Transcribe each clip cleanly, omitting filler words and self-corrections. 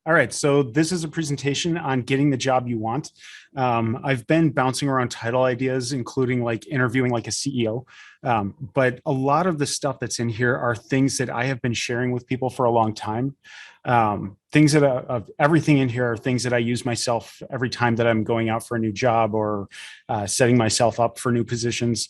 All right, so this is a presentation on getting the job you want. I've been bouncing around title ideas, including like interviewing like a CEO. But a lot of the stuff that's in here are things that I have been sharing with people for a long time. Things that everything in here are things that I use myself every time that I'm going out for a new job or setting myself up for new positions.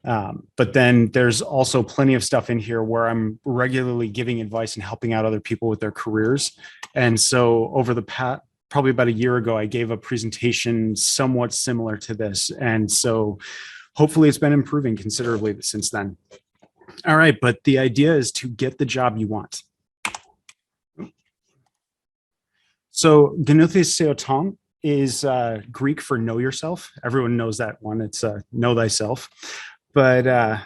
But then there's also plenty of stuff in here where I'm regularly giving advice and helping out other people with their careers. And so over the past, probably about a year ago, I gave a presentation somewhat similar to this. And so hopefully it's been improving considerably since then. All right, but the idea is to get the job you want. So Genuthes Seoton is Greek for know yourself. Everyone knows that one. It's know thyself. But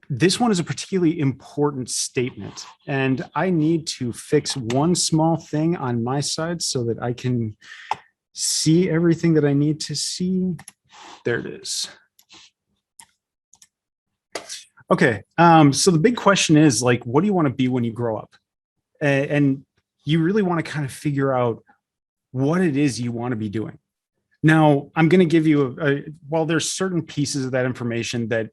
this one is a particularly important statement. And I need to fix one small thing on my side so that I can see everything that I need to see. There it is. Okay, so the big question is like, what do you want to be when you grow up? And you really want to kind of figure out what it is you want to be doing. Now, I'm going to give you, while there's certain pieces of that information that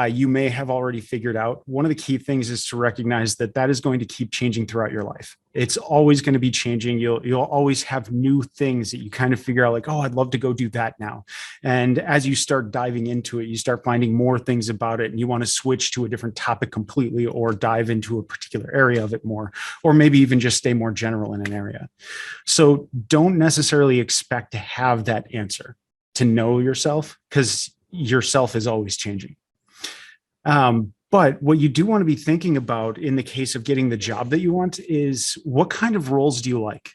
you may have already figured out, one of the key things is to recognize that that is going to keep changing throughout your life. It's always going to be changing. You'll always have new things that you kind of figure out like, oh, I'd love to go do that now. And as you start diving into it, you start finding more things about it and you want to switch to a different topic completely or dive into a particular area of it more, or maybe even just stay more general in an area. So don't necessarily expect to have that answer to know yourself because yourself is always changing. But what you do want to be thinking about in the case of getting the job that you want is what kind of roles do you like?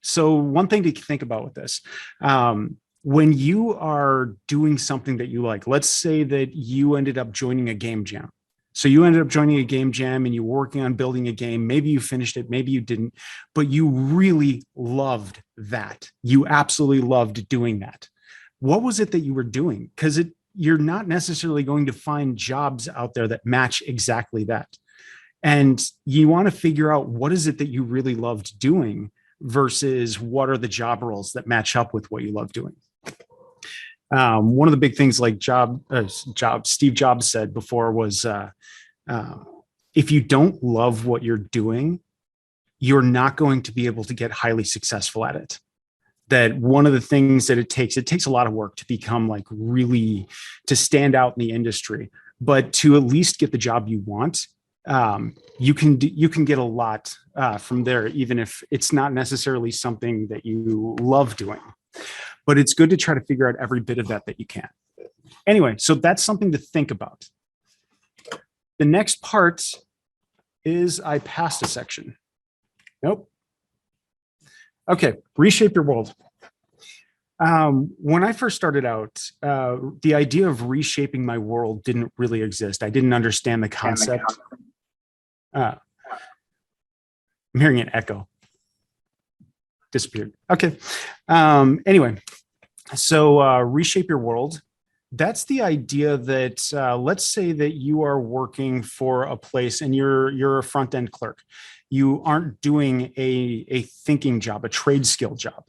So one thing to think about with this, when you are doing something that you like, let's say that you ended up joining a game jam. So you ended up joining a game jam and you were working on building a game. Maybe you finished it, maybe you didn't, but you really loved that. You absolutely loved doing that. What was it that you were doing? Because you're not necessarily going to find jobs out there that match exactly that. And you want to figure out what is it that you really loved doing versus what are the job roles that match up with what you love doing. One of the big things like Steve Jobs said before was, if you don't love what you're doing, you're not going to be able to get highly successful at it. That one of the things that it takes a lot of work to become like really to stand out in the industry, but to at least get the job you want, you can get a lot from there, even if it's not necessarily something that you love doing. But it's good to try to figure out every bit of that you can. Anyway, so that's something to think about. The next part is I passed a section. Nope. Okay, reshape your world. When I first started out, the idea of reshaping my world didn't really exist. I didn't understand the concept. I'm hearing an echo. Disappeared. Okay. Anyway, so reshape your world. That's the idea that let's say that you are working for a place and you're a front-end clerk. You aren't doing a thinking job, a trade skill job,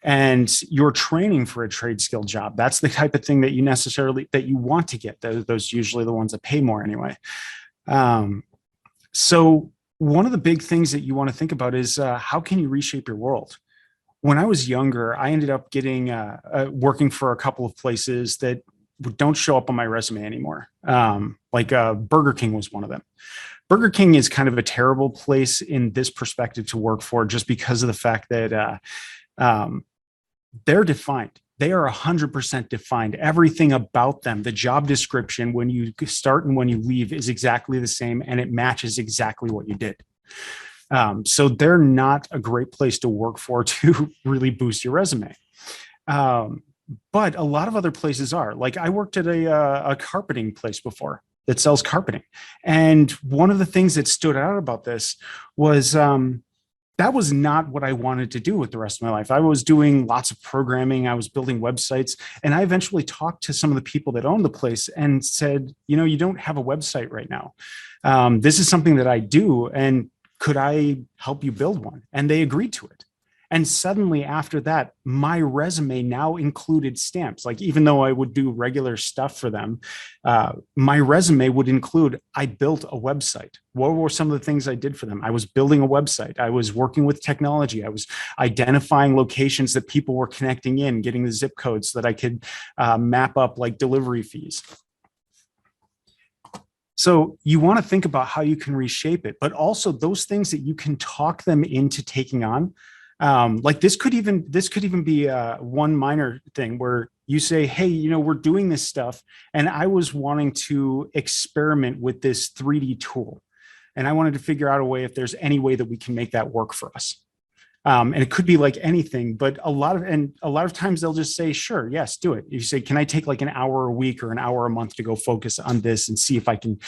and you're training for a trade skill job. That's the type of thing that you want to get. Those usually the ones that pay more anyway. So one of the big things that you want to think about is how can you reshape your world? When I was younger, I ended up getting working for a couple of places that don't show up on my resume anymore. Like Burger King was one of them. Burger King is kind of a terrible place in this perspective to work for just because of the fact that they're defined. They are 100% defined. Everything about them, the job description, when you start and when you leave is exactly the same and it matches exactly what you did. So they're not a great place to work for to really boost your resume. But a lot of other places are. Like I worked at a carpeting place before that sells carpeting. And one of the things that stood out about this was that was not what I wanted to do with the rest of my life. I was doing lots of programming. I was building websites. And I eventually talked to some of the people that owned the place and said, you don't have a website right now. This is something that I do. And could I help you build one? And they agreed to it. And suddenly after that, my resume now included stamps. Like, even though I would do regular stuff for them, my resume would include, I built a website. What were some of the things I did for them? I was building a website. I was working with technology. I was identifying locations that people were connecting in, getting the zip codes so that I could map up like delivery fees. So you want to think about how you can reshape it, but also those things that you can talk them into taking on. Like this could even be one minor thing where you say, hey, we're doing this stuff, and I was wanting to experiment with this 3D tool, and I wanted to figure out a way if there's any way that we can make that work for us. And it could be like anything, but a lot of times they'll just say, sure, yes, do it. You say, can I take like an hour a week or an hour a month to go focus on this and see if I can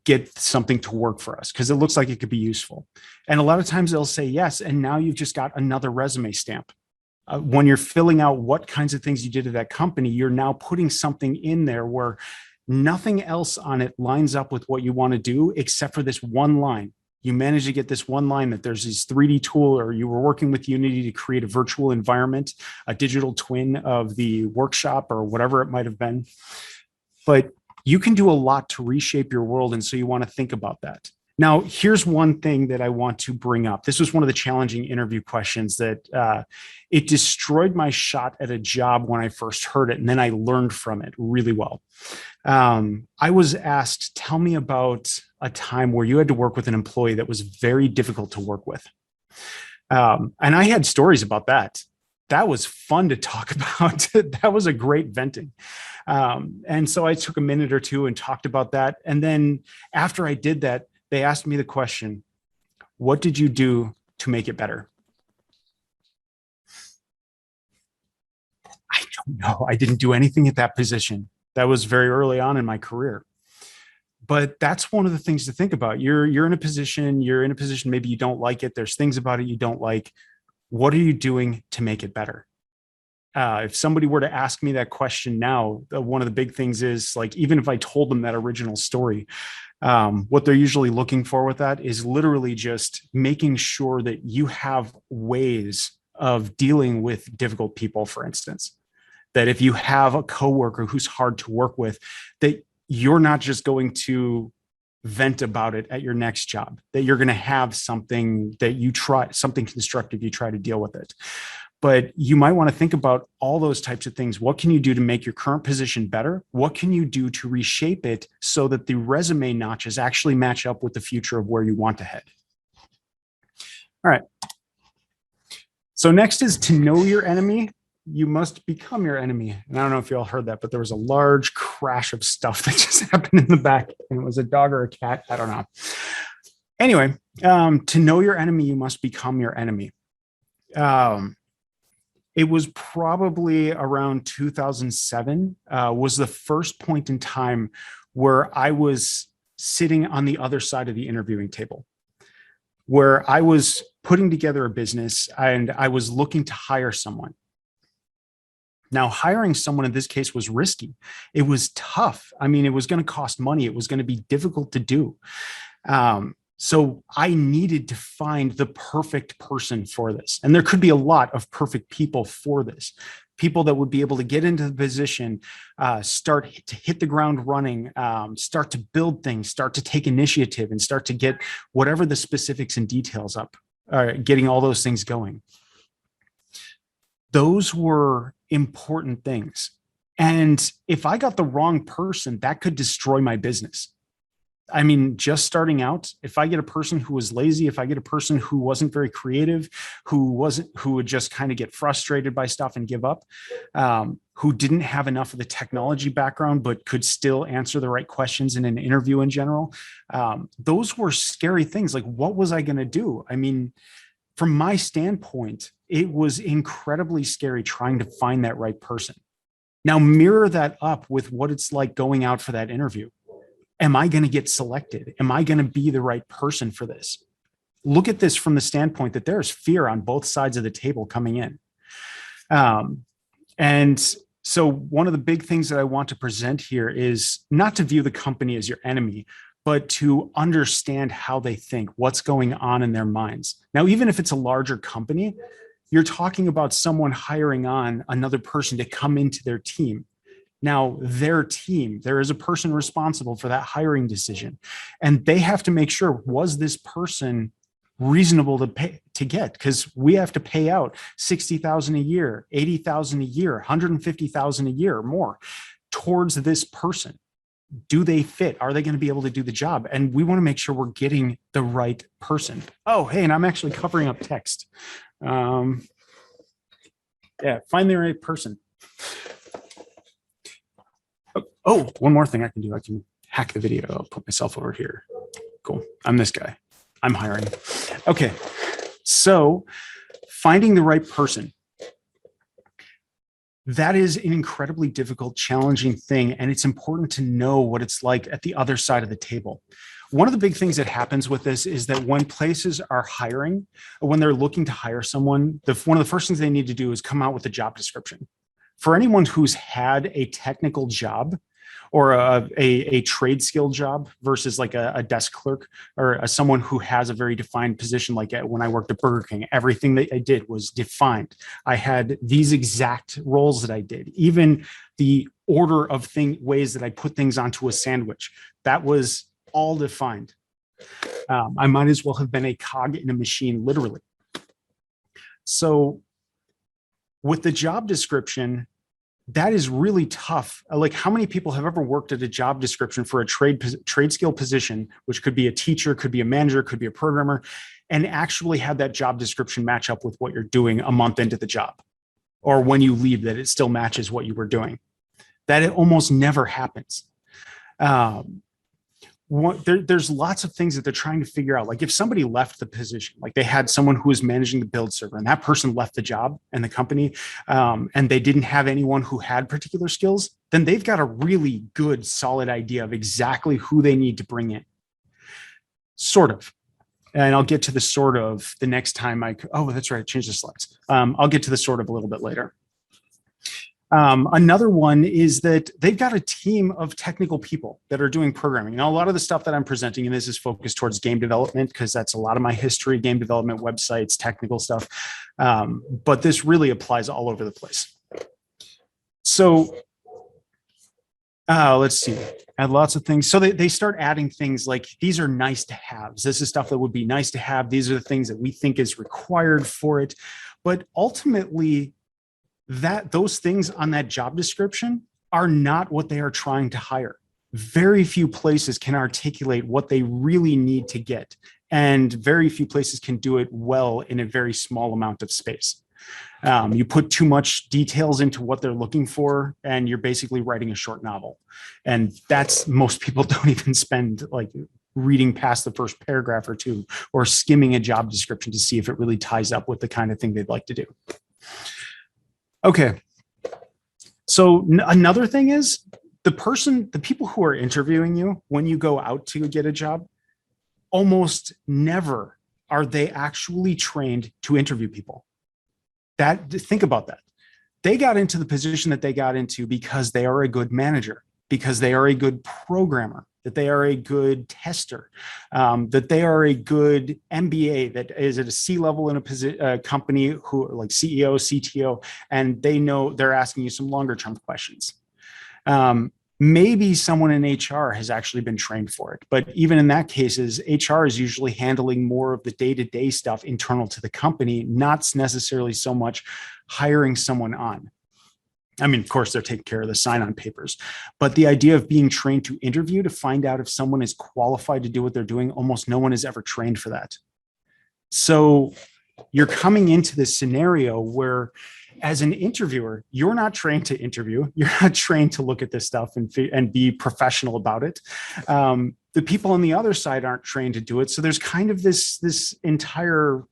get something to work for us? Because it looks like it could be useful. And a lot of times they'll say yes. And now you've just got another resume stamp. When you're filling out what kinds of things you did at that company, you're now putting something in there where nothing else on it lines up with what you want to do except for this one line. You managed to get this one line that there's this 3D tool, or you were working with Unity to create a virtual environment, a digital twin of the workshop or whatever it might have been. But you can do a lot to reshape your world. And so you want to think about that. Now, here's one thing that I want to bring up. This was one of the challenging interview questions that it destroyed my shot at a job when I first heard it. And then I learned from it really well. I was asked, tell me about a time where you had to work with an employee that was very difficult to work with. And I had stories about that. That was fun to talk about. That was a great venting. And so I took a minute or two and talked about that. And then after I did that, they asked me the question, what did you do to make it better? I don't know. I didn't do anything at that position. That was very early on in my career. But that's one of the things to think about. You're in a position, maybe you don't like it. There's things about it you don't like. What are you doing to make it better? If somebody were to ask me that question now, one of the big things is, like, even if I told them that original story, what they're usually looking for with that is literally just making sure that you have ways of dealing with difficult people, for instance. That if you have a coworker who's hard to work with, that you're not just going to vent about it at your next job, that you're going to have something that you try, something constructive, you try to deal with it. But you might want to think about all those types of things. What can you do to make your current position better? What can you do to reshape it so that the resume notches actually match up with the future of where you want to head? All right. So next is to know your enemy. You must become your enemy. And I don't know if you all heard that, but there was a large crash of stuff that just happened in the back, and it was a dog or a cat. I don't know. Anyway, to know your enemy, you must become your enemy. It was probably around 2007 was the first point in time where I was sitting on the other side of the interviewing table, where I was putting together a business and I was looking to hire someone. Now, hiring someone in this case was risky. It was tough. I mean, it was going to cost money. It was going to be difficult to do. So I needed to find the perfect person for this. And there could be a lot of perfect people for this. People that would be able to get into the position, start to hit the ground running, start to build things, start to take initiative, and start to get whatever the specifics and details up, getting all those things going. Those were important things. And if I got the wrong person, that could destroy my business. I mean, just starting out, if I get a person who was lazy, if I get a person who wasn't very creative, who would just kind of get frustrated by stuff and give up, who didn't have enough of the technology background, but could still answer the right questions in an interview in general, those were scary things. Like, what was I going to do? I mean, from my standpoint, it was incredibly scary trying to find that right person. Now, mirror that up with what it's like going out for that interview. Am I going to get selected? Am I going to be the right person for this? Look at this from the standpoint that there's fear on both sides of the table coming in. And so one of the big things that I want to present here is not to view the company as your enemy, but to understand how they think, what's going on in their minds. Now, even if it's a larger company, You're talking about someone hiring on another person to come into their team. Now, their team, there is a person responsible for that hiring decision, and they have to make sure, was this person reasonable to pay to get? Because we have to pay out 60,000 a year, 80,000 a year, 150,000 a year or more towards this person. Do they fit? Are they going to be able to do the job? And we want to make sure we're getting the right person. Oh, hey, and I'm actually covering up text. Yeah, find the right person. Oh, one more thing I can do. I can hack the video. I'll put myself over here. Cool. I'm this guy. I'm hiring. Okay. So finding the right person. That is an incredibly difficult, challenging thing. And it's important to know what it's like at the other side of the table. One of the big things that happens with this is that when places are hiring, when they're looking to hire someone, one of the first things they need to do is come out with a job description. For anyone who's had a technical job or a trade skill job versus like a desk clerk or someone who has a very defined position, like when I worked at Burger King, everything that I did was defined. I had these exact roles that I did, even the order of ways that I put things onto a sandwich, that was all defined. I might as well have been a cog in a machine, literally. So with the job description, that is really tough. Like, how many people have ever worked at a job description for a trade skill position, which could be a teacher, could be a manager, could be a programmer, and actually had that job description match up with what you're doing a month into the job, or when you leave, that it still matches what you were doing? That it almost never happens. There's lots of things that they're trying to figure out. Like if somebody left the position, like they had someone who was managing the build server and that person left the job and the company, and they didn't have anyone who had particular skills, then they've got a really good, solid idea of exactly who they need to bring in. Sort of. And I'll get to the sort of the next time oh, that's right, I changed the slides. I'll get to the sort of a little bit later. Another one is that they've got a team of technical people that are doing programming. Now, a lot of the stuff that I'm presenting, and this is focused towards game development, because that's a lot of my history, game development, websites, technical stuff. But this really applies all over the place. So let's see, add lots of things. So they start adding things like, these are nice to haves. This is stuff that would be nice to have. These are the things that we think is required for it. But ultimately, those things on that job description are not what they are trying to hire. Very few places can articulate what they really need to get, and very few places can do it well in a very small amount of space. You put too much details into what they're looking for, and you're basically writing a short novel. And most people don't even spend like reading past the first paragraph or two, or skimming a job description to see if it really ties up with the kind of thing they'd like to do. Okay. So another thing is the people who are interviewing you when you go out to get a job, almost never are they actually trained to interview people. Think about that. They got into the position that they got into because they are a good manager, because they are a good programmer, that they are a good tester, that they are a good MBA that is at a C-level in a company, who like CEO, CTO, and they know they're asking you some longer term questions. Maybe someone in HR has actually been trained for it, but even in that cases, HR is usually handling more of the day-to-day stuff internal to the company, not necessarily so much hiring someone on. I mean, of course, they're taking care of the sign-on papers, but the idea of being trained to interview to find out if someone is qualified to do what they're doing, almost no one is ever trained for that. So you're coming into this scenario where, as an interviewer, you're not trained to interview. You're not trained to look at this stuff and be professional about it. The people on the other side aren't trained to do it. So there's kind of this entire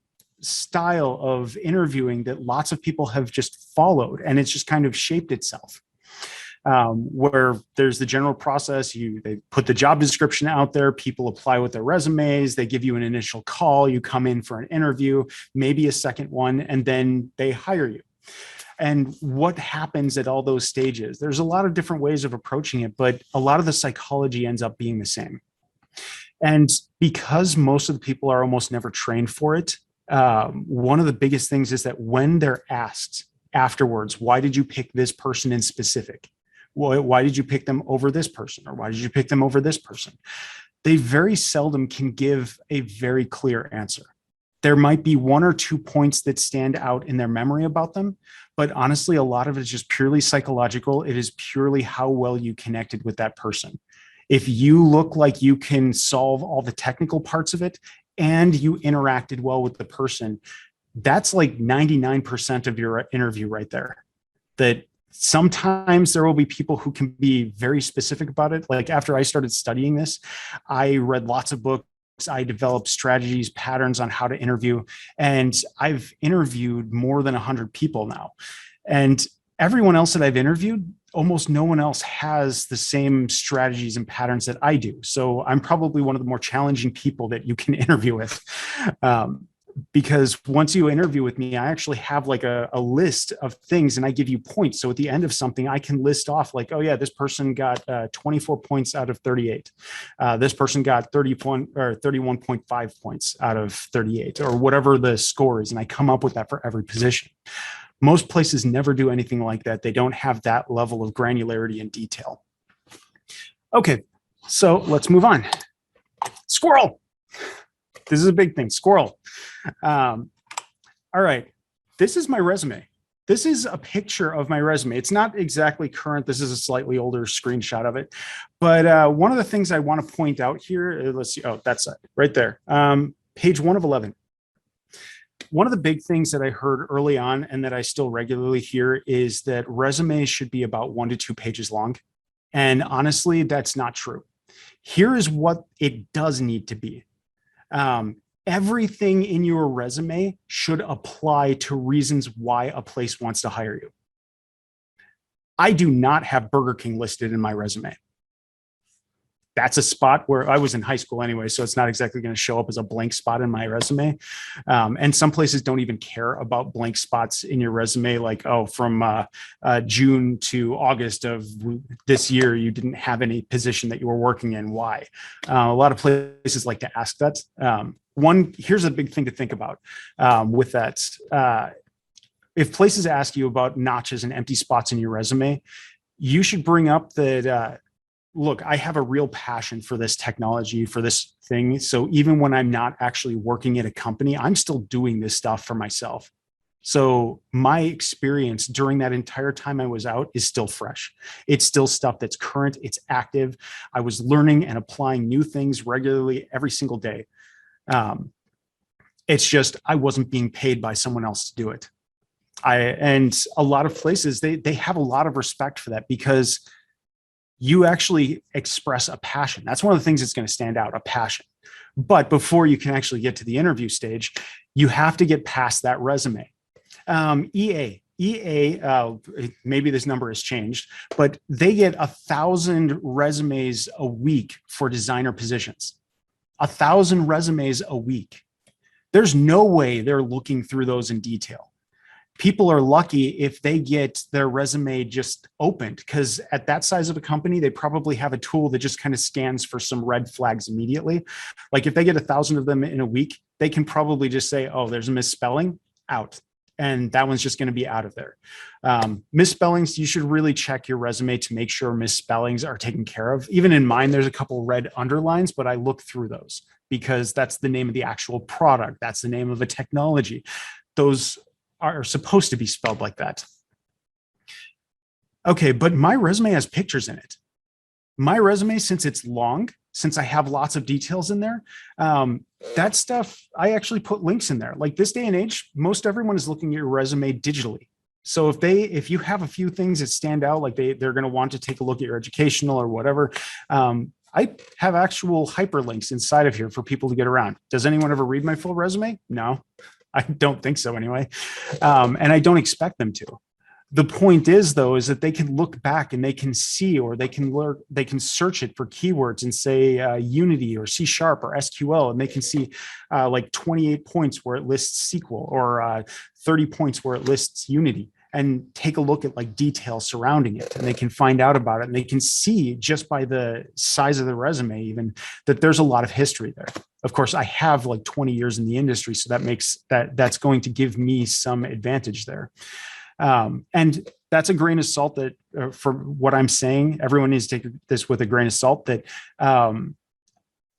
style of interviewing that lots of people have just followed, and it's just kind of shaped itself, where there's the general process. They put the job description out there, people apply with their resumes, they give you an initial call, you come in for an interview, maybe a second one, and then they hire you. And what happens at all those stages? There's a lot of different ways of approaching it, but a lot of the psychology ends up being the same. And because most of the people are almost never trained for it, One of the biggest things is that when they're asked afterwards, why did you pick this person in specific? Why did you pick them over this person? Or why did you pick them over this person? They very seldom can give a very clear answer. There might be one or two points that stand out in their memory about them, but honestly, a lot of it is just purely psychological. It is purely how well you connected with that person. If you look like you can solve all the technical parts of it and you interacted well with the person, that's like 99% of your interview right there. That sometimes there will be people who can be very specific about it. Like after I started studying this, I read lots of books. I developed strategies, patterns on how to interview, and I've interviewed more than 100 people now. And everyone else that I've interviewed, almost no one else has the same strategies and patterns that I do. So I'm probably one of the more challenging people that you can interview with. Because once you interview with me, I actually have like a list of things and I give you points. So at the end of something, I can list off like, oh yeah, this person got 24 points out of 38. This person got 31.5 points out of 38 or whatever the score is. And I come up with that for every position. Most places never do anything like that. They don't have that level of granularity and detail. Okay, so let's move on. Squirrel. This is a big thing, squirrel. All right, this is my resume. This is a picture of my resume. It's not exactly current. This is a slightly older screenshot of it. But one of the things I want to point out here, let's see, oh, that's it, right there. Page 1 of 11. One of the big things that I heard early on and that I still regularly hear is that resumes should be about 1 to 2 pages long. And honestly, that's not true. Here is what it does need to be. Everything in your resume should apply to reasons why a place wants to hire you. I do not have Burger King listed in my resume. That's a spot where I was in high school anyway, so it's not exactly going to show up as a blank spot in my resume. And some places don't even care about blank spots in your resume, like, oh, from June to August of this year, you didn't have any position that you were working in. Why? A lot of places like to ask that. Here's a big thing to think about with that. If places ask you about notches and empty spots in your resume, you should bring up that, look, I have a real passion for this technology, for this thing. So even when I'm not actually working at a company, I'm still doing this stuff for myself. So my experience during that entire time I was out is still fresh. It's still stuff that's current, it's active. I was learning and applying new things regularly every single day. It's just, I wasn't being paid by someone else to do it. And a lot of places, they have a lot of respect for that because you actually express a passion. That's one of the things that's going to stand out, a passion. But before you can actually get to the interview stage, you have to get past that resume. EA, maybe this number has changed, but they get 1,000 resumes a week for designer positions. 1,000 resumes a week. There's no way they're looking through those in detail. People are lucky if they get their resume just opened, because at that size of a company, they probably have a tool that just kind of scans for some red flags immediately. Like if they get 1,000 of them in a week, they can probably just say, oh, there's a misspelling, out. And that one's just going to be out of there. Misspellings, you should really check your resume to make sure misspellings are taken care of. Even in mine, there's a couple red underlines, but I look through those because that's the name of the actual product. That's the name of a technology. Those are supposed to be spelled like that. Okay, but my resume has pictures in it. My resume, since it's long, since I have lots of details in there, that stuff, I actually put links in there. Like this day and age, most everyone is looking at your resume digitally. So if you have a few things that stand out, like they're going to want to take a look at your educational or whatever, I have actual hyperlinks inside of here for people to get around. Does anyone ever read my full resume? No. I don't think so anyway. And I don't expect them to. The point is, though, is that they can look back and they can see, or they can learn, they can search it for keywords and say Unity or C# or SQL, and they can see like 28 points where it lists SQL or 30 points where it lists Unity. and take a look at like details surrounding it, and they can find out about it, and they can see just by the size of the resume even that there's a lot of history there. Of course, I have like 20 years in the industry, so that's going to give me some advantage there. And that's a grain of salt that for what I'm saying, everyone needs to take this with a grain of salt, that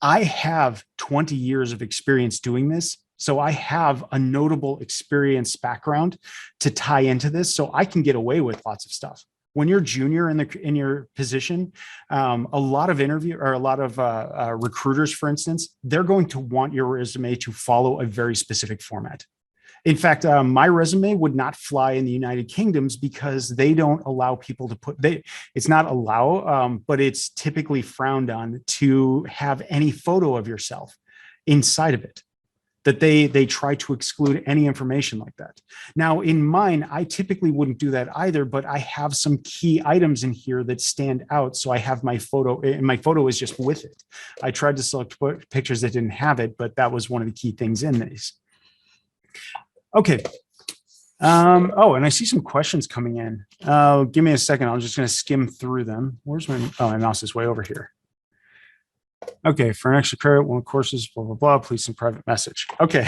I have 20 years of experience doing this. So I have a notable experience background to tie into this, so I can get away with lots of stuff. When you're junior in your position, a lot of recruiters, for instance, they're going to want your resume to follow a very specific format. In fact, my resume would not fly in the United Kingdoms because they don't allow people to it's not allow, but it's typically frowned on to have any photo of yourself inside of it, that they try to exclude any information like that. Now, in mine, I typically wouldn't do that either, but I have some key items in here that stand out. So I have my photo, and my photo is just with it. I tried to select pictures that didn't have it, but that was one of the key things in these. Okay. Oh, and I see some questions coming in. Give me a second. I'm just going to skim through them. Where's my mouse is way over here. Okay. For an extra credit, one courses, blah, blah, blah, please send private message. Okay.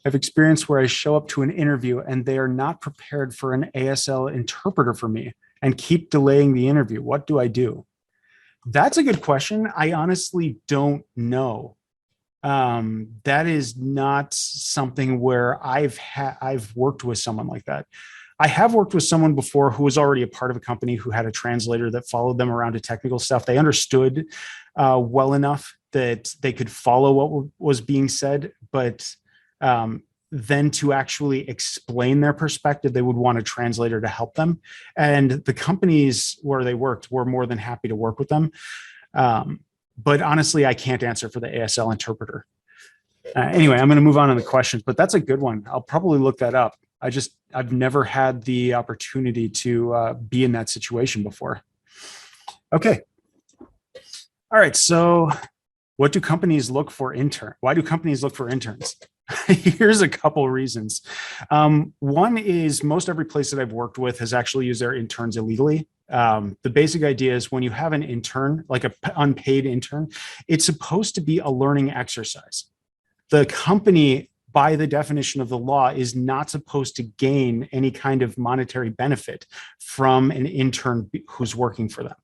I've experienced where I show up to an interview and they are not prepared for an ASL interpreter for me and keep delaying the interview. What do I do? That's a good question. I honestly don't know. That is not something where I've worked with someone like that. I have worked with someone before who was already a part of a company who had a translator that followed them around to technical stuff. They understood well enough that they could follow what was being said, but then to actually explain their perspective, they would want a translator to help them. And the companies where they worked were more than happy to work with them. But honestly, I can't answer for the ASL interpreter. Anyway, I'm going to move on to the questions, but that's a good one. I'll probably look that up. I've never had the opportunity to be in that situation before. Okay. All right. So what do companies look for why do companies look for interns? Here's a couple reasons. One is most every place that I've worked with has actually used their interns illegally. The basic idea is when you have an intern, like an unpaid intern, it's supposed to be a learning exercise. The company, by the definition of the law, is not supposed to gain any kind of monetary benefit from an intern who's working for them.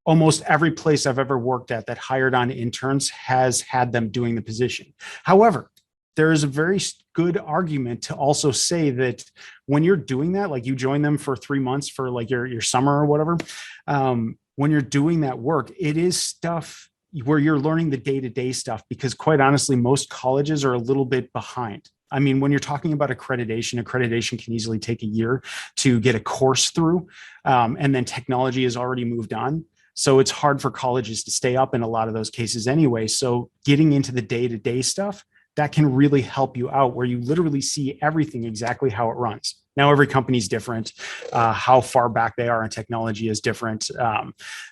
Almost every place I've ever worked at that hired on interns has had them doing the position. However, there is a very good argument to also say that when you're doing that, like you join them for 3 months for like your summer or whatever, when you're doing that work, it is stuff where you're learning the day-to-day stuff, because quite honestly, most colleges are a little bit behind. I mean, when you're talking about accreditation can easily take a year to get a course through, and then technology has already moved on. So it's hard for colleges to stay up in a lot of those cases anyway. So getting into the day-to-day stuff, that can really help you out, where you literally see everything exactly how it runs. Now, every company is different. How far back they are in technology is different.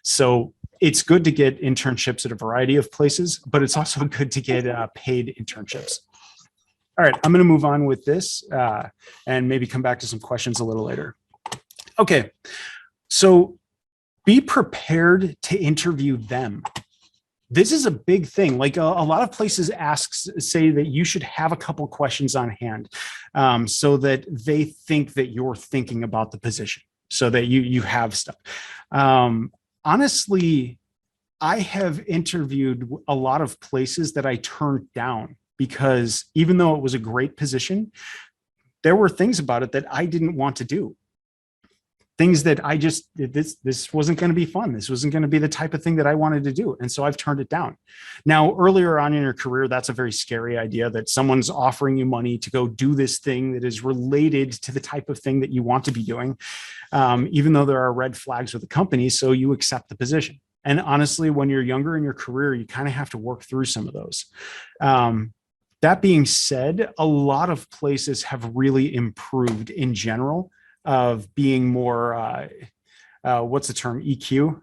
So it's good to get internships at a variety of places, but it's also good to get paid internships. All right, I'm going to move on with this and maybe come back to some questions a little later. Okay, so be prepared to interview them. This is a big thing. Like a lot of places say that you should have a couple questions on hand so that they think that you're thinking about the position, so that you have stuff. Honestly, I have interviewed a lot of places that I turned down because even though it was a great position, there were things about it that I didn't want to do. Things that I just, this wasn't going to be fun. This wasn't going to be the type of thing that I wanted to do. And so I've turned it down. Now, earlier on in your career, that's a very scary idea that someone's offering you money to go do this thing that is related to the type of thing that you want to be doing, even though there are red flags with the company. So you accept the position. And honestly, when you're younger in your career, you kind of have to work through some of those. That being said, a lot of places have really improved in general of being more, what's the term, EQ,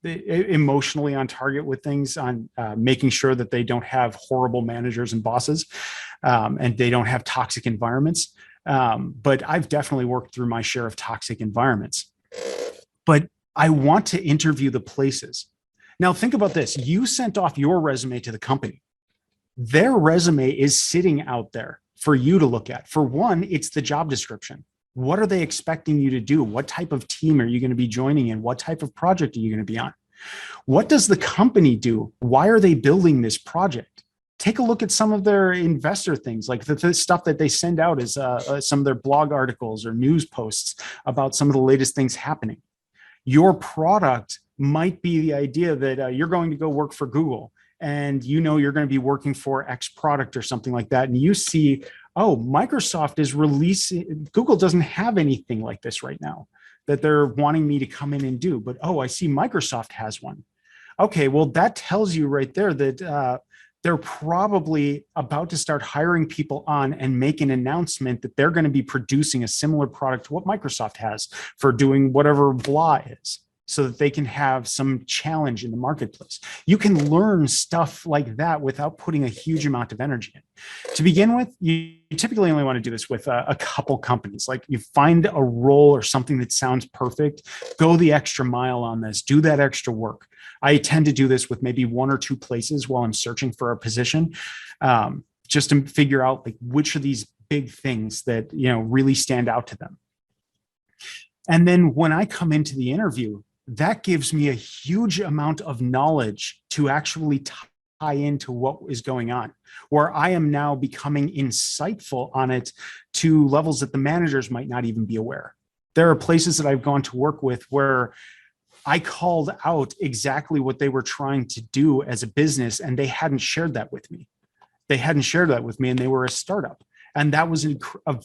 emotionally on target with things, on making sure that they don't have horrible managers and bosses, and they don't have toxic environments. But I've definitely worked through my share of toxic environments. But I want to interview the places. Now, think about this. You sent off your resume to the company. Their resume is sitting out there for you to look at. For one, it's the job description. What are they expecting you to do? What type of team are you going to be joining in? What type of project are you going to be on? What does the company do? Why are they building this project? Take a look at some of their investor things, like the stuff that they send out is some of their blog articles or news posts about some of the latest things happening. Your product might be the idea that you're going to go work for Google, and you know you're going to be working for X product or something like that. And you see, oh, Microsoft is releasing, Google doesn't have anything like this right now that they're wanting me to come in and do. But, oh, I see Microsoft has one. Okay, well, that tells you right there that they're probably about to start hiring people on and make an announcement that they're going to be producing a similar product to what Microsoft has for doing whatever blah is, so that they can have some challenge in the marketplace. You can learn stuff like that without putting a huge amount of energy in. To begin with, you typically only want to do this with a couple companies. Like, you find a role or something that sounds perfect, go the extra mile on this, do that extra work. I tend to do this with maybe one or two places while I'm searching for a position, just to figure out like which of these big things that, you know, really stand out to them. And then when I come into the interview, that gives me a huge amount of knowledge to actually tie into what is going on, where I am now becoming insightful on it to levels that the managers might not even be aware. There are places that I've gone to work with where I called out exactly what they were trying to do as a business, and they hadn't shared that with me. They hadn't shared that with me, and they were a startup. And that was a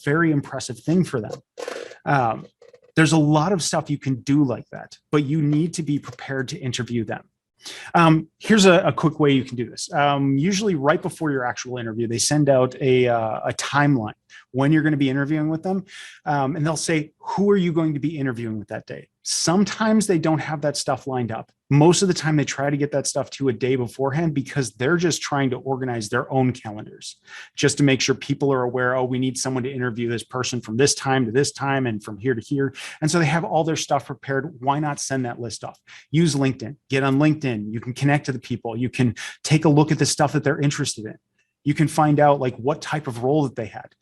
very impressive thing for them. There's a lot of stuff you can do like that, but you need to be prepared to interview them. Here's a quick way you can do this. Usually right before your actual interview, they send out a timeline when you're going to be interviewing with them. And they'll say, who are you going to be interviewing with that day? Sometimes they don't have that stuff lined up. Most of the time they try to get that stuff to a day beforehand because they're just trying to organize their own calendars just to make sure people are aware, oh, we need someone to interview this person from this time to this time and from here to here. And so they have all their stuff prepared. Why not send that list off? Use LinkedIn, get on LinkedIn. You can connect to the people. You can take a look at the stuff that they're interested in. You can find out like what type of role that they had.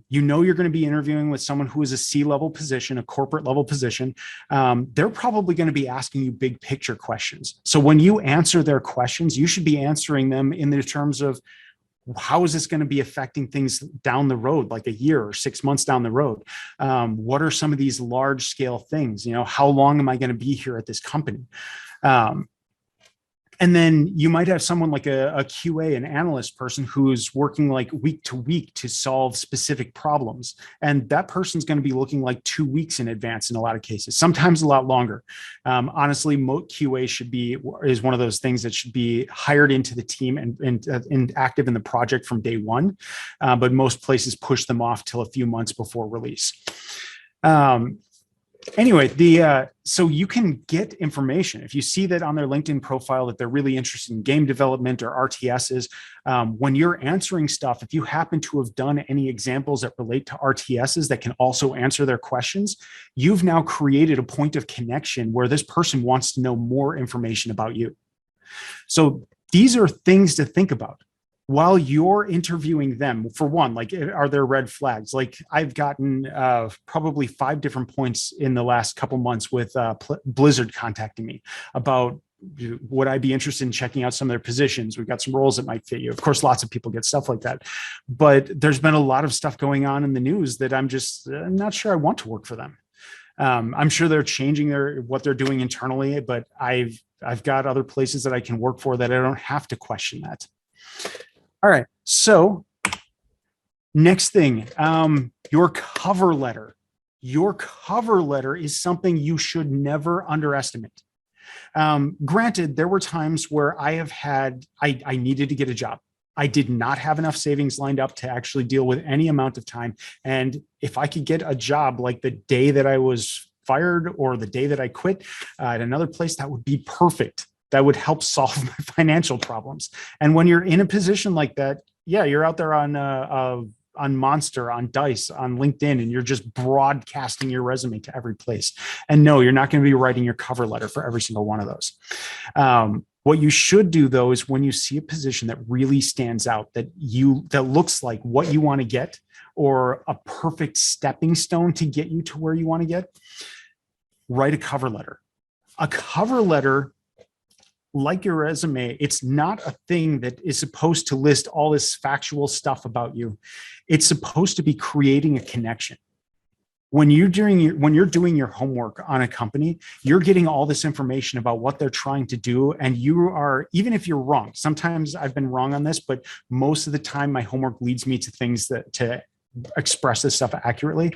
You know, you're going to be interviewing with someone who is a C-level position, a corporate level position. They're probably going to be asking you big picture questions. So when you answer their questions, you should be answering them in the terms of, how is this going to be affecting things down the road, like a year or 6 months down the road? What are some of these large scale things? You know, how long am I going to be here at this company? And then you might have someone like a QA, an analyst person who's working like week to week to solve specific problems. And that person's going to be looking like 2 weeks in advance in a lot of cases, sometimes a lot longer. Honestly, QA is one of those things that should be hired into the team and active in the project from day one. But most places push them off till a few months before release. Anyway, so you can get information. If you see that on their LinkedIn profile that they're really interested in game development or RTSs, when you're answering stuff, if you happen to have done any examples that relate to RTSs that can also answer their questions, you've now created a point of connection where this person wants to know more information about you. So these are things to think about while you're interviewing them. For one, like, are there red flags? Like, I've gotten probably 5 different points in the last couple months with Blizzard contacting me about, would I be interested in checking out some of their positions? We've got some roles that might fit you. Of course, lots of people get stuff like that, but there's been a lot of stuff going on in the news that I'm not sure I want to work for them. I'm sure they're changing what they're doing internally, but I've got other places that I can work for that I don't have to question that. All right. So next thing, your cover letter. Your cover letter is something you should never underestimate. Granted, there were times where I needed to get a job. I did not have enough savings lined up to actually deal with any amount of time. And if I could get a job like the day that I was fired or the day that I quit at another place, that would be perfect. That would help solve my financial problems. And when you're in a position like that, yeah, you're out there on a Monster, on Dice, on LinkedIn, and you're just broadcasting your resume to every place. And no, you're not going to be writing your cover letter for every single one of those. What you should do, though, is when you see a position that really stands out, that looks like what you want to get, or a perfect stepping stone to get you to where you want to get, write a cover letter. A cover letter, like your resume, it's not a thing that is supposed to list all this factual stuff about you. It's supposed to be creating a connection. When you're doing your homework on a company, you're getting all this information about what they're trying to do. And you are, even if you're wrong, sometimes I've been wrong on this, but most of the time my homework leads me to things to express this stuff accurately.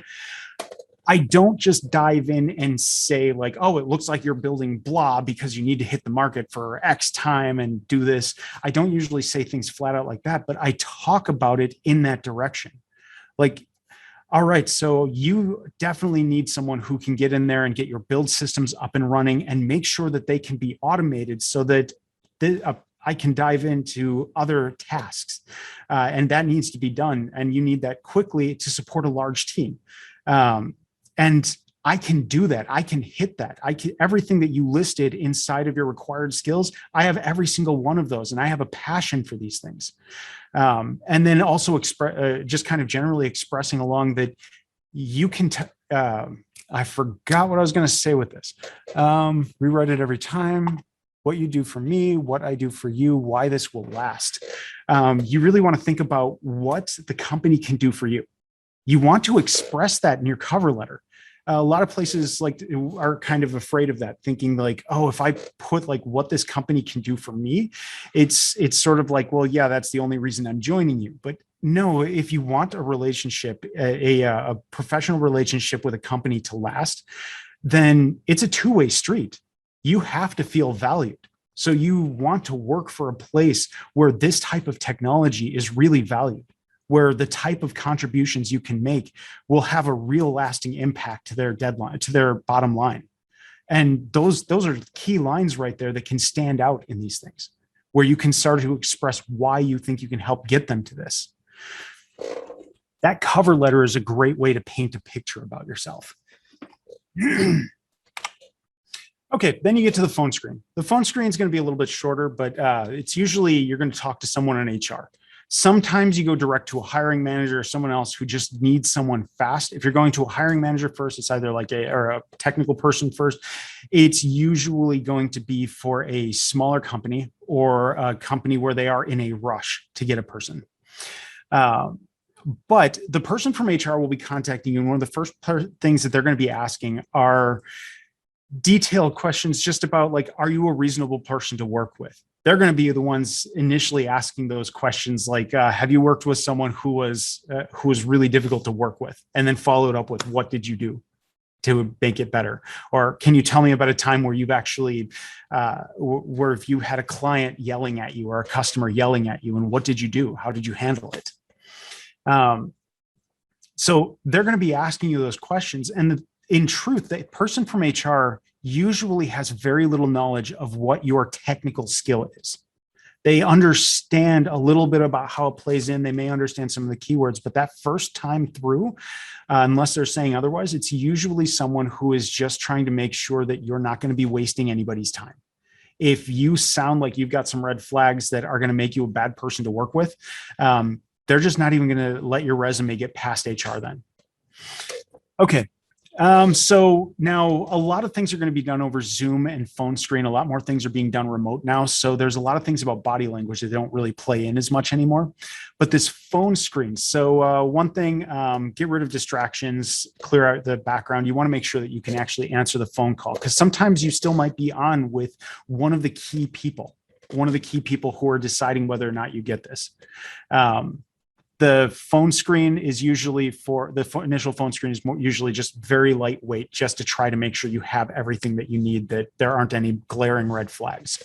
I don't just dive in and say like, oh, it looks like you're building blah because you need to hit the market for X time and do this. I don't usually say things flat out like that, but I talk about it in that direction. Like, all right, so you definitely need someone who can get in there and get your build systems up and running and make sure that they can be automated so that I can dive into other tasks. And that needs to be done. And you need that quickly to support a large team. And I can do that. I can hit that. Everything that you listed inside of your required skills, I have every single one of those, and I have a passion for these things. And then also just kind of generally expressing along that you can. I forgot what I was going to say with this. Rewrite it every time. What you do for me, what I do for you, why this will last. You really want to think about what the company can do for you. You want to express that in your cover letter. A lot of places are kind of afraid of that, thinking like, oh, if I put like what this company can do for me, it's sort of like, well, yeah, that's the only reason I'm joining you. But no, if you want a relationship, a professional relationship with a company to last, then it's a two-way street. You have to feel valued. So you want to work for a place where this type of technology is really valued, where the type of contributions you can make will have a real lasting impact to their deadline, to their bottom line. And those are key lines right there that can stand out in these things, where you can start to express why you think you can help get them to this. That cover letter is a great way to paint a picture about yourself. Okay, then you get to the phone screen. The phone screen is going to be a little bit shorter, but it's usually you're going to talk to someone in HR. Sometimes you go direct to a hiring manager or someone else who just needs someone fast. If you're going to a hiring manager first, it's either like a technical person first. It's usually going to be for a smaller company or a company where they are in a rush to get a person. But the person from HR will be contacting you, and one of the first things that they're going to be asking are detailed questions just about like, are you a reasonable person to work with? They're going to be the ones initially asking those questions, like, have you worked with someone who was really difficult to work with? And then followed up with, what did you do to make it better? Or can you tell me about a time where you've actually, where if you had a client yelling at you or a customer yelling at you, and what did you do? How did you handle it? So they're going to be asking you those questions. And in truth, the person from HR usually has very little knowledge of what your technical skill is. They understand a little bit about how it plays in. They may understand some of the keywords, but that first time through, unless they're saying otherwise, it's usually someone who is just trying to make sure that you're not going to be wasting anybody's time. If you sound like you've got some red flags that are going to make you a bad person to work with, they're just not even going to let your resume get past HR then. Okay. So now a lot of things are going to be done over Zoom and phone screen. A lot more things are being done remote now. So there's a lot of things about body language that don't really play in as much anymore, but this phone screen. So one thing, get rid of distractions, clear out the background. You want to make sure that you can actually answer the phone call, because sometimes you still might be on with one of the key people who are deciding whether or not you get this. The phone screen is usually initial phone screen is usually just very lightweight, just to try to make sure you have everything that you need, that there aren't any glaring red flags.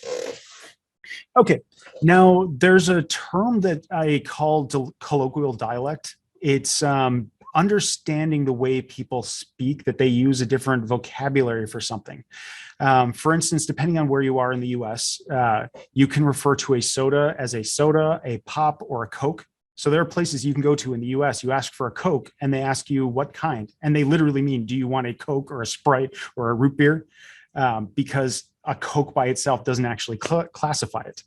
Okay, now there's a term that I call colloquial dialect. It's understanding the way people speak, that they use a different vocabulary for something. For instance, depending on where you are in the US, you can refer to a soda as a soda, a pop, or a Coke. So there are places you can go to in the US, you ask for a Coke and they ask you what kind. And they literally mean, do you want a Coke or a Sprite or a root beer? Because a Coke by itself doesn't actually classify it.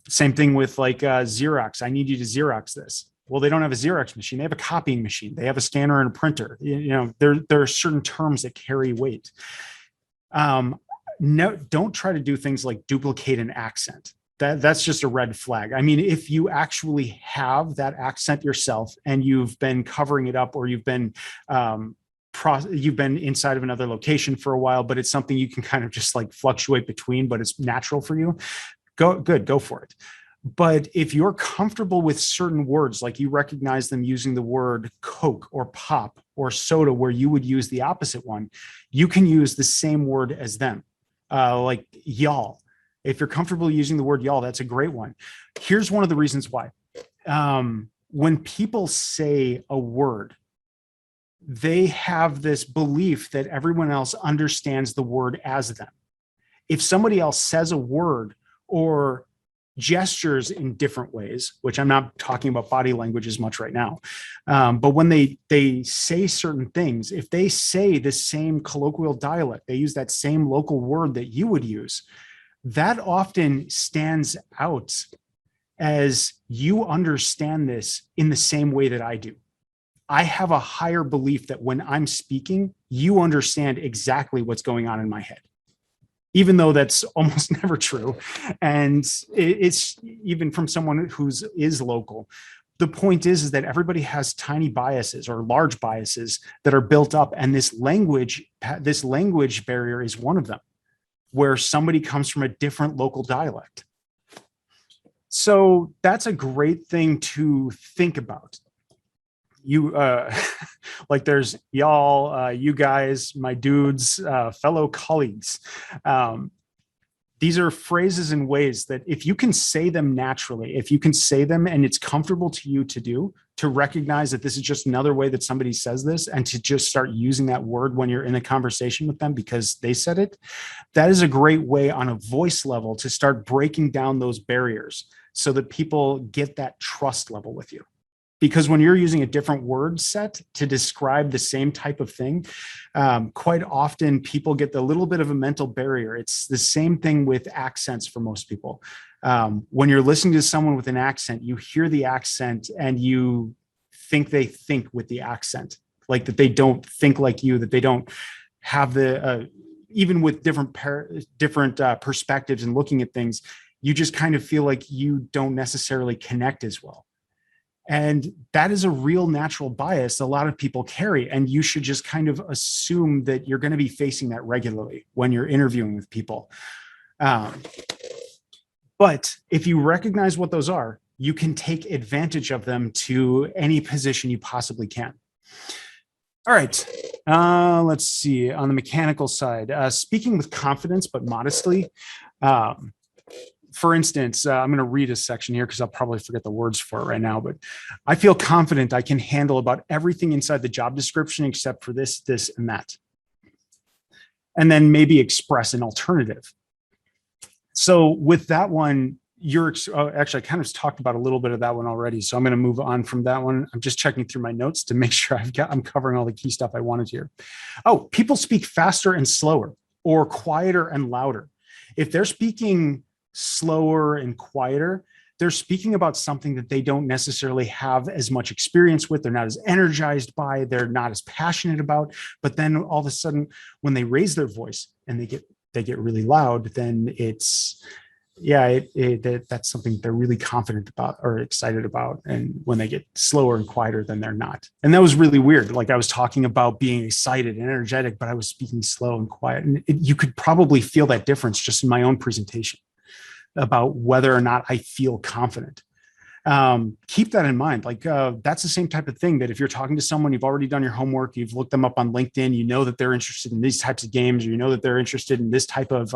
Same thing with like Xerox. I need you to Xerox this. Well, they don't have a Xerox machine. They have a copying machine. They have a scanner and a printer. There are certain terms that carry weight. No, don't try to do things like duplicate an accent. That's just a red flag. I mean, if you actually have that accent yourself and you've been covering it up, or you've been inside of another location for a while, but it's something you can kind of just like fluctuate between, but it's natural for you, go for it. But if you're comfortable with certain words, like you recognize them using the word Coke or pop or soda, where you would use the opposite one, you can use the same word as them, like y'all. If you're comfortable using the word y'all, that's a great one. Here's one of the reasons why. When people say a word, they have this belief that everyone else understands the word as them. If somebody else says a word or gestures in different ways, which I'm not talking about body language as much right now, but when they say certain things, if they say the same colloquial dialect, they use that same local word that you would use, that often stands out as you understand this in the same way that I do. I have a higher belief that when I'm speaking, you understand exactly what's going on in my head, even though that's almost never true. And it's even from someone is local. The point is that everybody has tiny biases or large biases that are built up. And this language barrier is one of them, where somebody comes from a different local dialect. So that's a great thing to think about. You like there's y'all, you guys, my dudes, fellow colleagues. These are phrases and ways that if you can say them naturally, if you can say them and it's comfortable to you to do, to recognize that this is just another way that somebody says this, and to just start using that word when you're in a conversation with them because they said it, that is a great way on a voice level to start breaking down those barriers so that people get that trust level with you. Because when you're using a different word set to describe the same type of thing, quite often people get a little bit of a mental barrier. It's the same thing with accents for most people. When you're listening to someone with an accent, you hear the accent and you think they think with the accent, like that they don't think like you, that they don't have the, even with different perspectives and looking at things, you just kind of feel like you don't necessarily connect as well. And that is a real natural bias a lot of people carry. And you should just kind of assume that you're going to be facing that regularly when you're interviewing with people. But if you recognize what those are, you can take advantage of them to any position you possibly can. All right, let's see. On the mechanical side, speaking with confidence but modestly. For instance, I'm going to read a section here because I'll probably forget the words for it right now, but I feel confident I can handle about everything inside the job description except for this, this, and that. And then maybe express an alternative. So with that one, actually, I kind of talked about a little bit of that one already. So I'm going to move on from that one. I'm just checking through my notes to make sure I'm covering all the key stuff I wanted here. Oh, people speak faster and slower, or quieter and louder. If they're speaking slower and quieter, they're speaking about something that they don't necessarily have as much experience with. They're not as energized by, they're not as passionate about, but then all of a sudden when they raise their voice and they get really loud, then it's, that's something they're really confident about or excited about. And when they get slower and quieter, then they're not. And that was really weird. Like I was talking about being excited and energetic, but I was speaking slow and quiet. And you could probably feel that difference just in my own presentation about whether or not I feel confident. Keep that in mind. Like that's the same type of thing that if you're talking to someone, you've already done your homework, you've looked them up on LinkedIn, you know that they're interested in these types of games, or you know that they're interested in this type of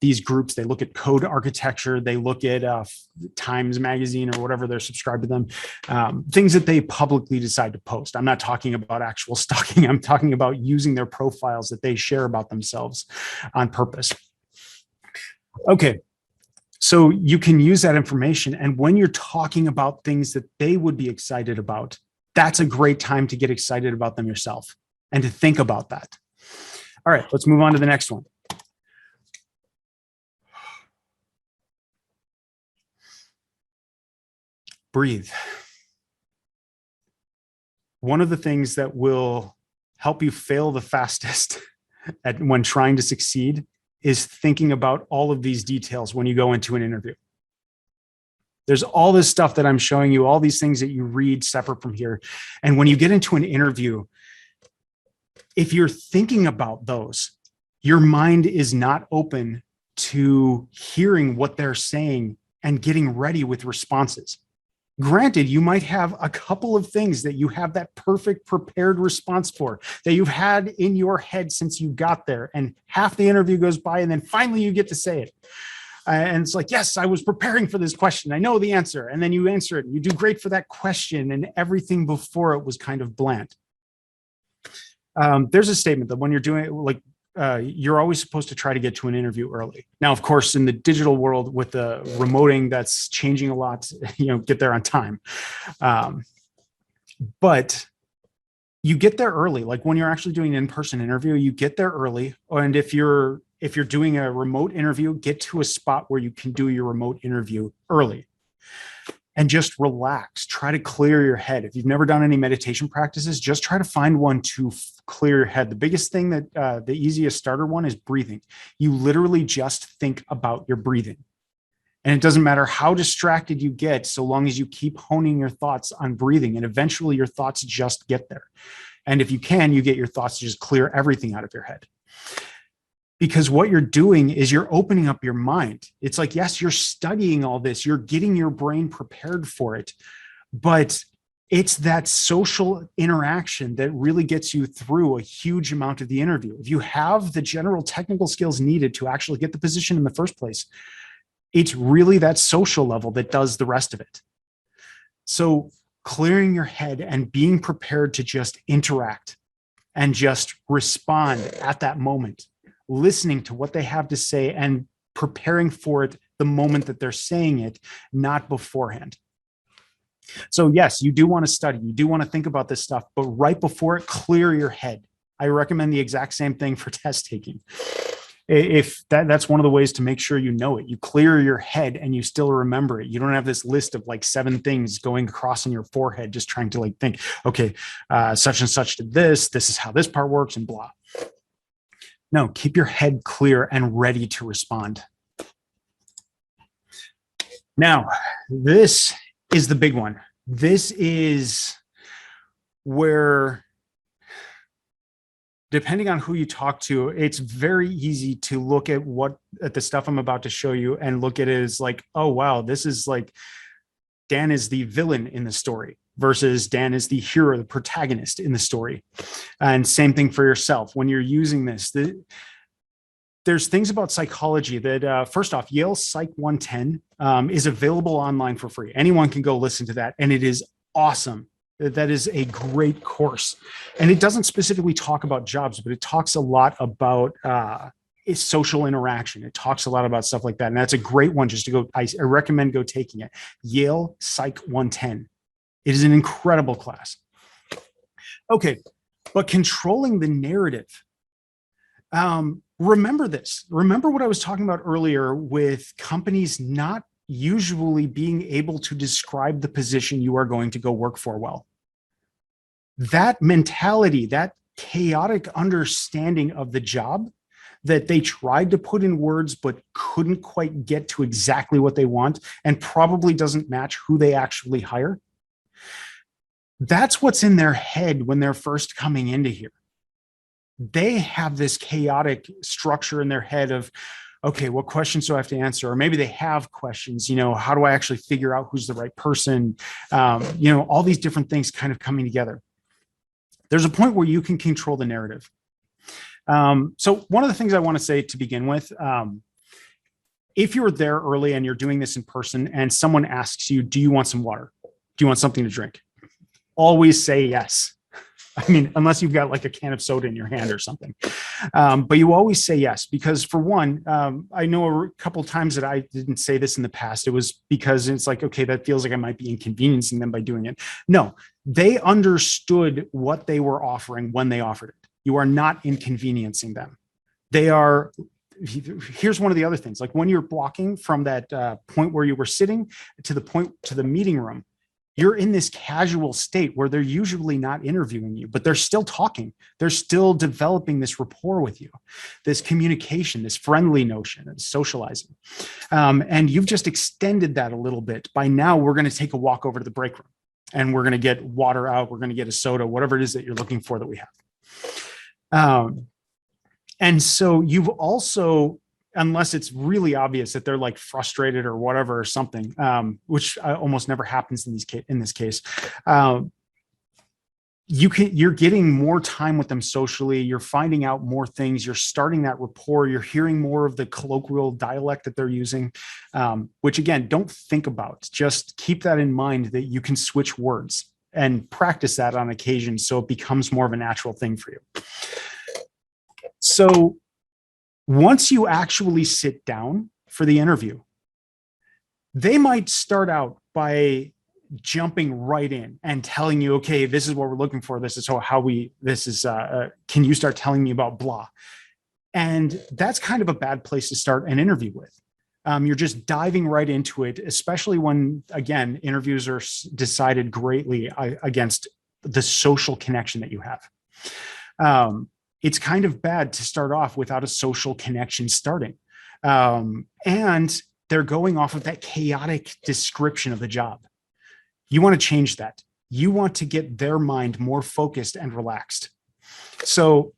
these groups. They look at code architecture, they look at Times Magazine or whatever, they're subscribed to them, things that they publicly decide to post. I'm not talking about actual stalking. I'm talking about using their profiles that they share about themselves on purpose. Okay. So you can use that information. And when you're talking about things that they would be excited about, that's a great time to get excited about them yourself and to think about that. All right, let's move on to the next one. Breathe. One of the things that will help you fail the fastest when trying to succeed is thinking about all of these details when you go into an interview. There's all this stuff that I'm showing you, all these things that you read separate from here. And when you get into an interview, if you're thinking about those, your mind is not open to hearing what they're saying and getting ready with responses. Granted, you might have a couple of things that you have that perfect prepared response for that you've had in your head since you got there, and half the interview goes by and then finally you get to say it. And it's like, yes, I was preparing for this question. I know the answer. And then you answer it and you do great for that question, and everything before it was kind of bland. There's a statement that when you're doing you're always supposed to try to get to an interview early. Now, of course, in the digital world with the remoting, that's changing a lot, get there on time. But you get there early. Like when you're actually doing an in-person interview, you get there early. And if you're doing a remote interview, get to a spot where you can do your remote interview early. And just relax. Try to clear your head. If you've never done any meditation practices, just try to find one to clear your head. The biggest thing that the easiest starter one is breathing. You literally just think about your breathing. And it doesn't matter how distracted you get, so long as you keep honing your thoughts on breathing, and eventually your thoughts just get there. And if you can, you get your thoughts to just clear everything out of your head. Because what you're doing is you're opening up your mind. It's like, yes, you're studying all this, you're getting your brain prepared for it, but it's that social interaction that really gets you through a huge amount of the interview. If you have the general technical skills needed to actually get the position in the first place, it's really that social level that does the rest of it. So clearing your head and being prepared to just interact and just respond at that moment, listening to what they have to say and preparing for it the moment that they're saying it, not beforehand. So yes, you do want to study, you do want to think about this stuff, but right before it, clear your head. I recommend the exact same thing for test taking. If that's one of the ways to make sure you know it. You clear your head and you still remember it. You don't have this list of like 7 things going across on your forehead, just trying to like think, okay, such and such did this, this is how this part works, and blah. No, keep your head clear and ready to respond. Now, this is the big one. This is where, depending on who you talk to, it's very easy to look at the stuff I'm about to show you and look at it as like, oh, wow, this is like Dan is the villain in the story versus Dan is the hero, the protagonist in the story. And same thing for yourself. When you're using this, there's things about psychology that, first off, Yale Psych 110 is available online for free. Anyone can go listen to that, and it is awesome. That is a great course. And it doesn't specifically talk about jobs, but it talks a lot about social interaction. It talks a lot about stuff like that. And that's a great one just to go, I recommend go taking it. Yale Psych 110. It is an incredible class. Okay, but controlling the narrative. Remember this. Remember what I was talking about earlier with companies not usually being able to describe the position you are going to go work for well. That mentality, that chaotic understanding of the job that they tried to put in words but couldn't quite get to exactly what they want, and probably doesn't match who they actually hire. That's what's in their head when they're first coming into here. They have this chaotic structure in their head of, okay, what questions do I have to answer? Or maybe they have questions, how do I actually figure out who's the right person? All these different things kind of coming together. There's a point where you can control the narrative. So one of the things I want to say to begin with, if you're there early and you're doing this in person and someone asks you, do you want some water? Do you want something to drink? Always say yes. I mean, unless you've got like a can of soda in your hand or something. But you always say yes, because for one, I know a couple times that I didn't say this in the past. It was because it's like, okay, that feels like I might be inconveniencing them by doing it. No, they understood what they were offering when they offered it. You are not inconveniencing them. They are. Here's one of the other things, like when you're walking from that point where you were sitting to the point to the meeting room, you're in this casual state where they're usually not interviewing you, but they're still talking. They're still developing this rapport with you, this communication, this friendly notion of socializing. And you've just extended that a little bit by now we're going to take a walk over to the break room and we're going to get water out. We're going to get a soda, whatever it is that you're looking for that we have. And so you've also, unless it's really obvious that they're like frustrated or whatever or something, which almost never happens in this case, you're getting more time with them socially. You're finding out more things. You're starting that rapport. You're hearing more of the colloquial dialect that they're using, which again, don't think about. Just keep that in mind that you can switch words and practice that on occasion so it becomes more of a natural thing for you. So once you actually sit down for the interview, they might start out by jumping right in and telling you, okay, this is what we're looking for. This is can you start telling me about blah? And that's kind of a bad place to start an interview with. You're just diving right into it, especially when, again, interviews are decided greatly against the social connection that you have. It's kind of bad to start off without a social connection starting. And they're going off of that chaotic description of the job. You want to change that. You want to get their mind more focused and relaxed. So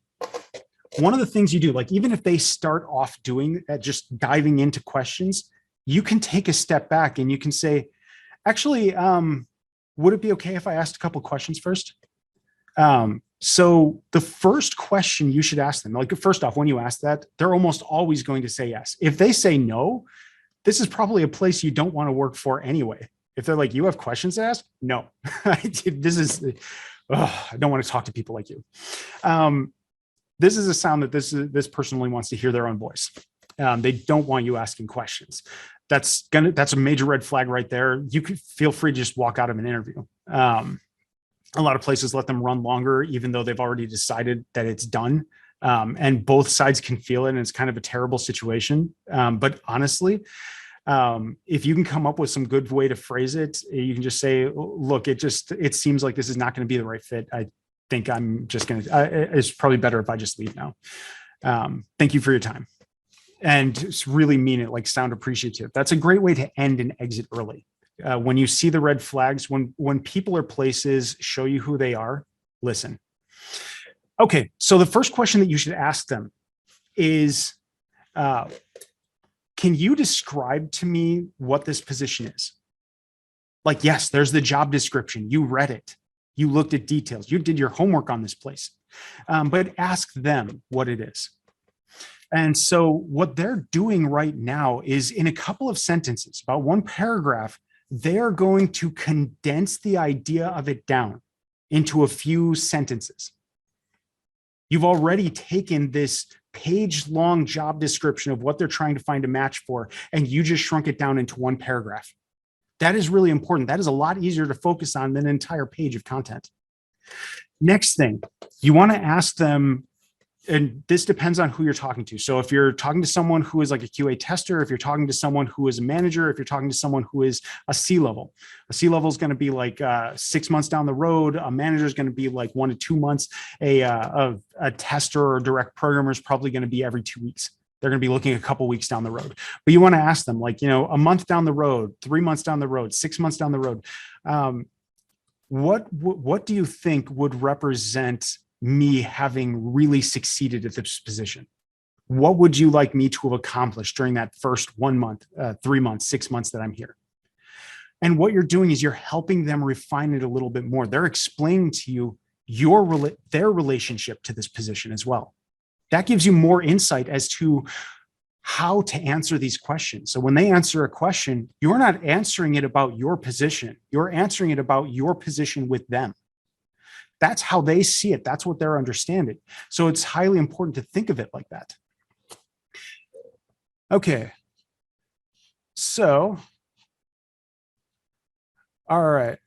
one of the things you do, like even if they start off doing that, just diving into questions, you can take a step back and you can say, actually, would it be okay if I asked a couple of questions first? So the first question you should ask them, like first off, when you ask that, they're almost always going to say yes. If they say no, this is probably a place you don't want to work for anyway. If they're like, you have questions to ask? No, I don't want to talk to people like you. This is a sound that this person only wants to hear their own voice. They don't want you asking questions. That's a major red flag right there. You could feel free to just walk out of an interview. A lot of places let them run longer, even though they've already decided that it's done. And both sides can feel it, and it's kind of a terrible situation. But honestly, if you can come up with some good way to phrase it, you can just say, look, it seems like this is not going to be the right fit. I think I'm just going to, it's probably better if I just leave now. Thank you for your time. And just really mean it, like sound appreciative. That's a great way to end and exit early. When you see the red flags, when people or places show you who they are, listen. Okay, so the first question that you should ask them is, can you describe to me what this position is? Like, yes, there's the job description. You read it. You looked at details. You did your homework on this place. But ask them what it is. And so what they're doing right now is in a couple of sentences, about one paragraph, they're going to condense the idea of it down into a few sentences. You've already taken this page-long job description of what they're trying to find a match for, and you just shrunk it down into one paragraph. That is really important. That is a lot easier to focus on than an entire page of content. Next thing, you want to ask them, and this depends on who you're talking to. So if you're talking to someone who is like a QA tester, if you're talking to someone who is a manager, if you're talking to someone who is a C-level is going to be like 6 months down the road. A manager is going to be like 1 to 2 months. A tester or direct programmer is probably going to be every 2 weeks. They're going to be looking a couple weeks down the road. But you want to ask them, like, a month down the road, 3 months down the road, 6 months down the road. What do you think would represent me having really succeeded at this position? What would you like me to have accomplished during that first 1 month, 3 months, 6 months that I'm here? And what you're doing is you're helping them refine it a little bit more. They're explaining to you their relationship to this position as well. That gives you more insight as to how to answer these questions. So when they answer a question, you're not answering it about your position. You're answering it about your position with them. That's how they see it. That's what they're understanding. So it's highly important to think of it like that. Okay. So, all right.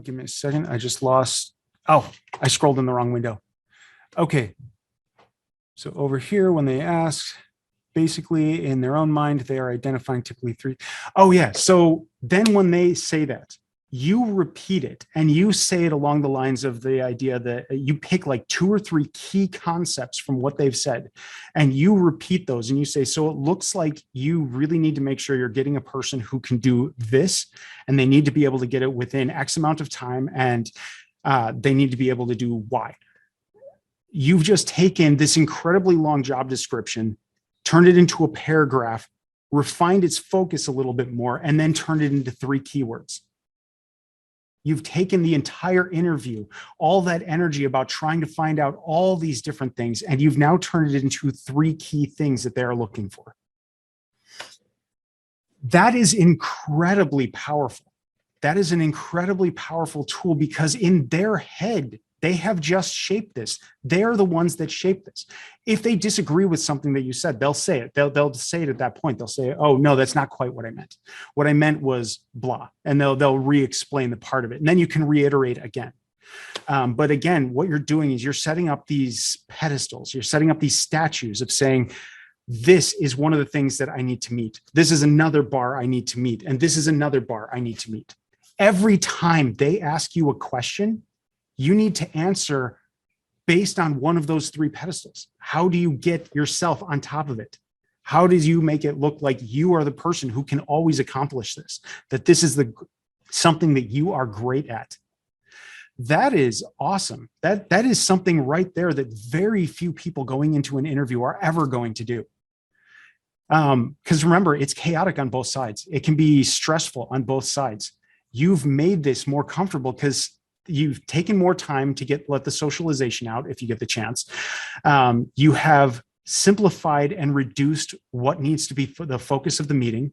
Give me a second. I just lost. Oh, I scrolled in the wrong window. Okay. So over here, when they ask, basically in their own mind, they are identifying typically three. Oh yeah. So then when they say that, you repeat it and you say it along the lines of the idea that you pick like 2 or 3 key concepts from what they've said and you repeat those and you say, so it looks like you really need to make sure you're getting a person who can do this and they need to be able to get it within X amount of time and they need to be able to do Y. You've just taken this incredibly long job description, turned it into a paragraph, refined its focus a little bit more, and then turned it into 3 keywords. You've taken the entire interview, all that energy about trying to find out all these different things, and you've now turned it into 3 key things that they're looking for. That is incredibly powerful. That is an incredibly powerful tool because in their head, they have just shaped this. They're the ones that shape this. If they disagree with something that you said, they'll say it. They'll say it at that point. They'll say, oh, no, that's not quite what I meant. What I meant was blah. And they'll re-explain the part of it. And then you can reiterate again. But again, what you're doing is you're setting up these pedestals. You're setting up these statues of saying, this is one of the things that I need to meet. This is another bar I need to meet. And this is another bar I need to meet. Every time they ask you a question, you need to answer based on one of those 3 pedestals. How do you get yourself on top of it? How do you make it look like you are the person who can always accomplish this? That this is something that you are great at. That is awesome. That is something right there that very few people going into an interview are ever going to do. Because remember, it's chaotic on both sides. It can be stressful on both sides. You've made this more comfortable because you've taken more time to let the socialization out if you get the chance. You have simplified and reduced what needs to be the focus of the meeting.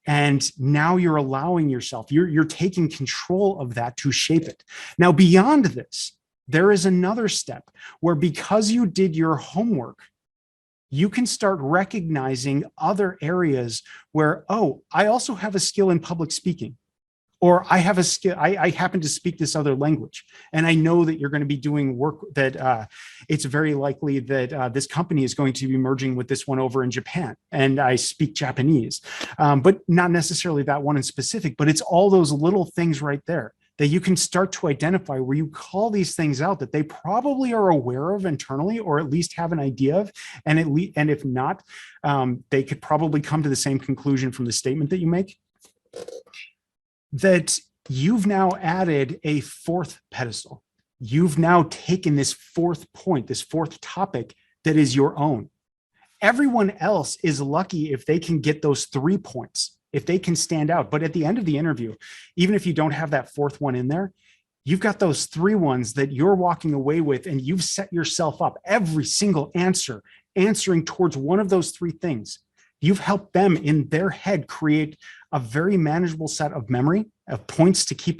And now you're allowing yourself, you're taking control of that to shape it. Now, beyond this, there is another step where because you did your homework, you can start recognizing other areas where, oh, I also have a skill in public speaking. Or I have a skill, I happen to speak this other language. And I know that you're going to be doing work that it's very likely that this company is going to be merging with this one over in Japan. And I speak Japanese, but not necessarily that one in specific, but it's all those little things right there that you can start to identify where you call these things out that they probably are aware of internally, or at least have an idea of. And if not, they could probably come to the same conclusion from the statement that you make. That you've now added a 4th pedestal. You've now taken this 4th point, this 4th topic that is your own. Everyone else is lucky if they can get those 3 points, if they can stand out. But at the end of the interview, even if you don't have that 4th one in there, you've got those 3 ones that you're walking away with, and you've set yourself up every single answering towards one of those 3 things. You've helped them in their head create a very manageable set of memory of points to keep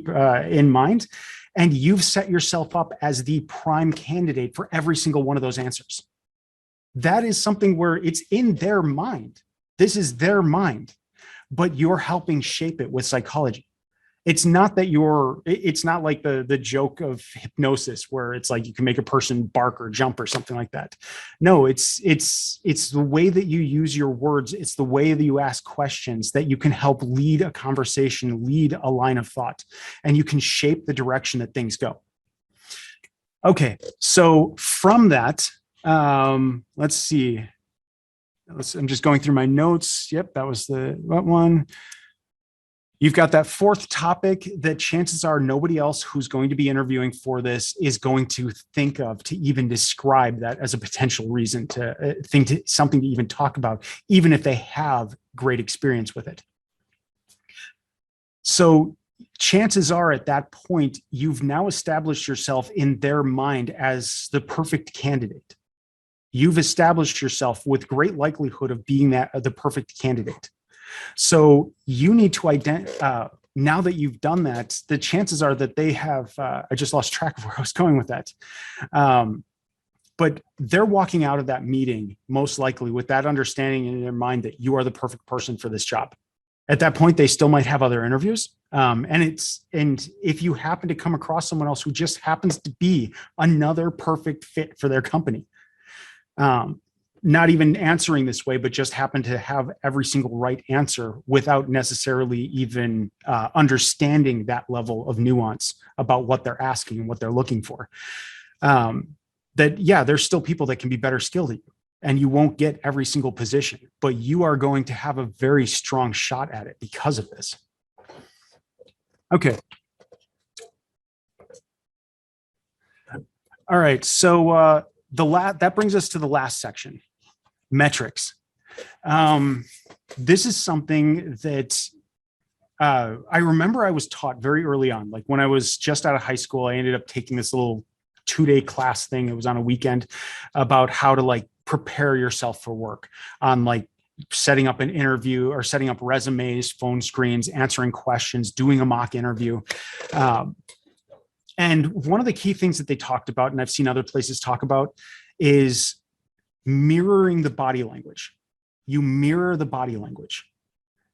in mind. And you've set yourself up as the prime candidate for every single one of those answers. That is something where it's in their mind. This is their mind, but you're helping shape it with psychology. It's not that it's not like the joke of hypnosis where it's like you can make a person bark or jump or something like that. No, it's the way that you use your words. It's the way that you ask questions that you can help lead a conversation, lead a line of thought, and you can shape the direction that things go. Okay, so from that, let's see. I'm just going through my notes. Yep, that was that one. You've got that 4th topic that chances are nobody else who's going to be interviewing for this is going to think of to even describe that as a potential reason to something to even talk about, even if they have great experience with it. So chances are at that point, you've now established yourself in their mind as the perfect candidate. You've established yourself with great likelihood of being the perfect candidate. So you need to now that you've done that, the chances are that they have, I just lost track of where I was going with that. But they're walking out of that meeting most likely with that understanding in their mind that you are the perfect person for this job. At that point, they still might have other interviews. And if you happen to come across someone else who just happens to be another perfect fit for their company, not even answering this way, but just happen to have every single right answer without necessarily even understanding that level of nuance about what they're asking and what they're looking for. That, yeah, there's still people that can be better skilled at you, and you won't get every single position, but you are going to have a very strong shot at it because of this. Okay. All right. So that brings us to the last section, metrics. This is something that I remember I was taught very early on. Like when I was just out of high school, I ended up taking this little 2-day class thing. It was on a weekend about how to like prepare yourself for work on like setting up an interview or setting up resumes, phone screens, answering questions, doing a mock interview. And one of the key things that they talked about, and I've seen other places talk about, is mirroring the body language. You mirror the body language.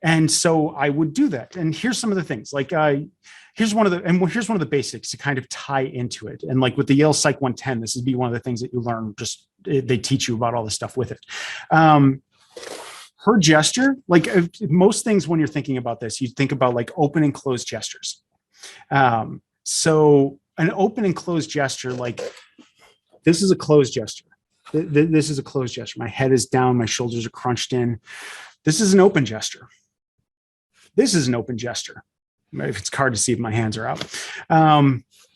And so I would do that. And here's some of the things, like here's one of the basics to kind of tie into it. And like with the Yale Psych 110, this would be one of the things that you learn, just they teach you about all this stuff with it. Her gesture, like most things when you're thinking about this, you think about like open and close gestures. So an open and closed gesture, like this is a closed gesture. This is a closed gesture. My head is down, my shoulders are crunched in. This is an open gesture. This is an open gesture. If it's hard to see if my hands are out.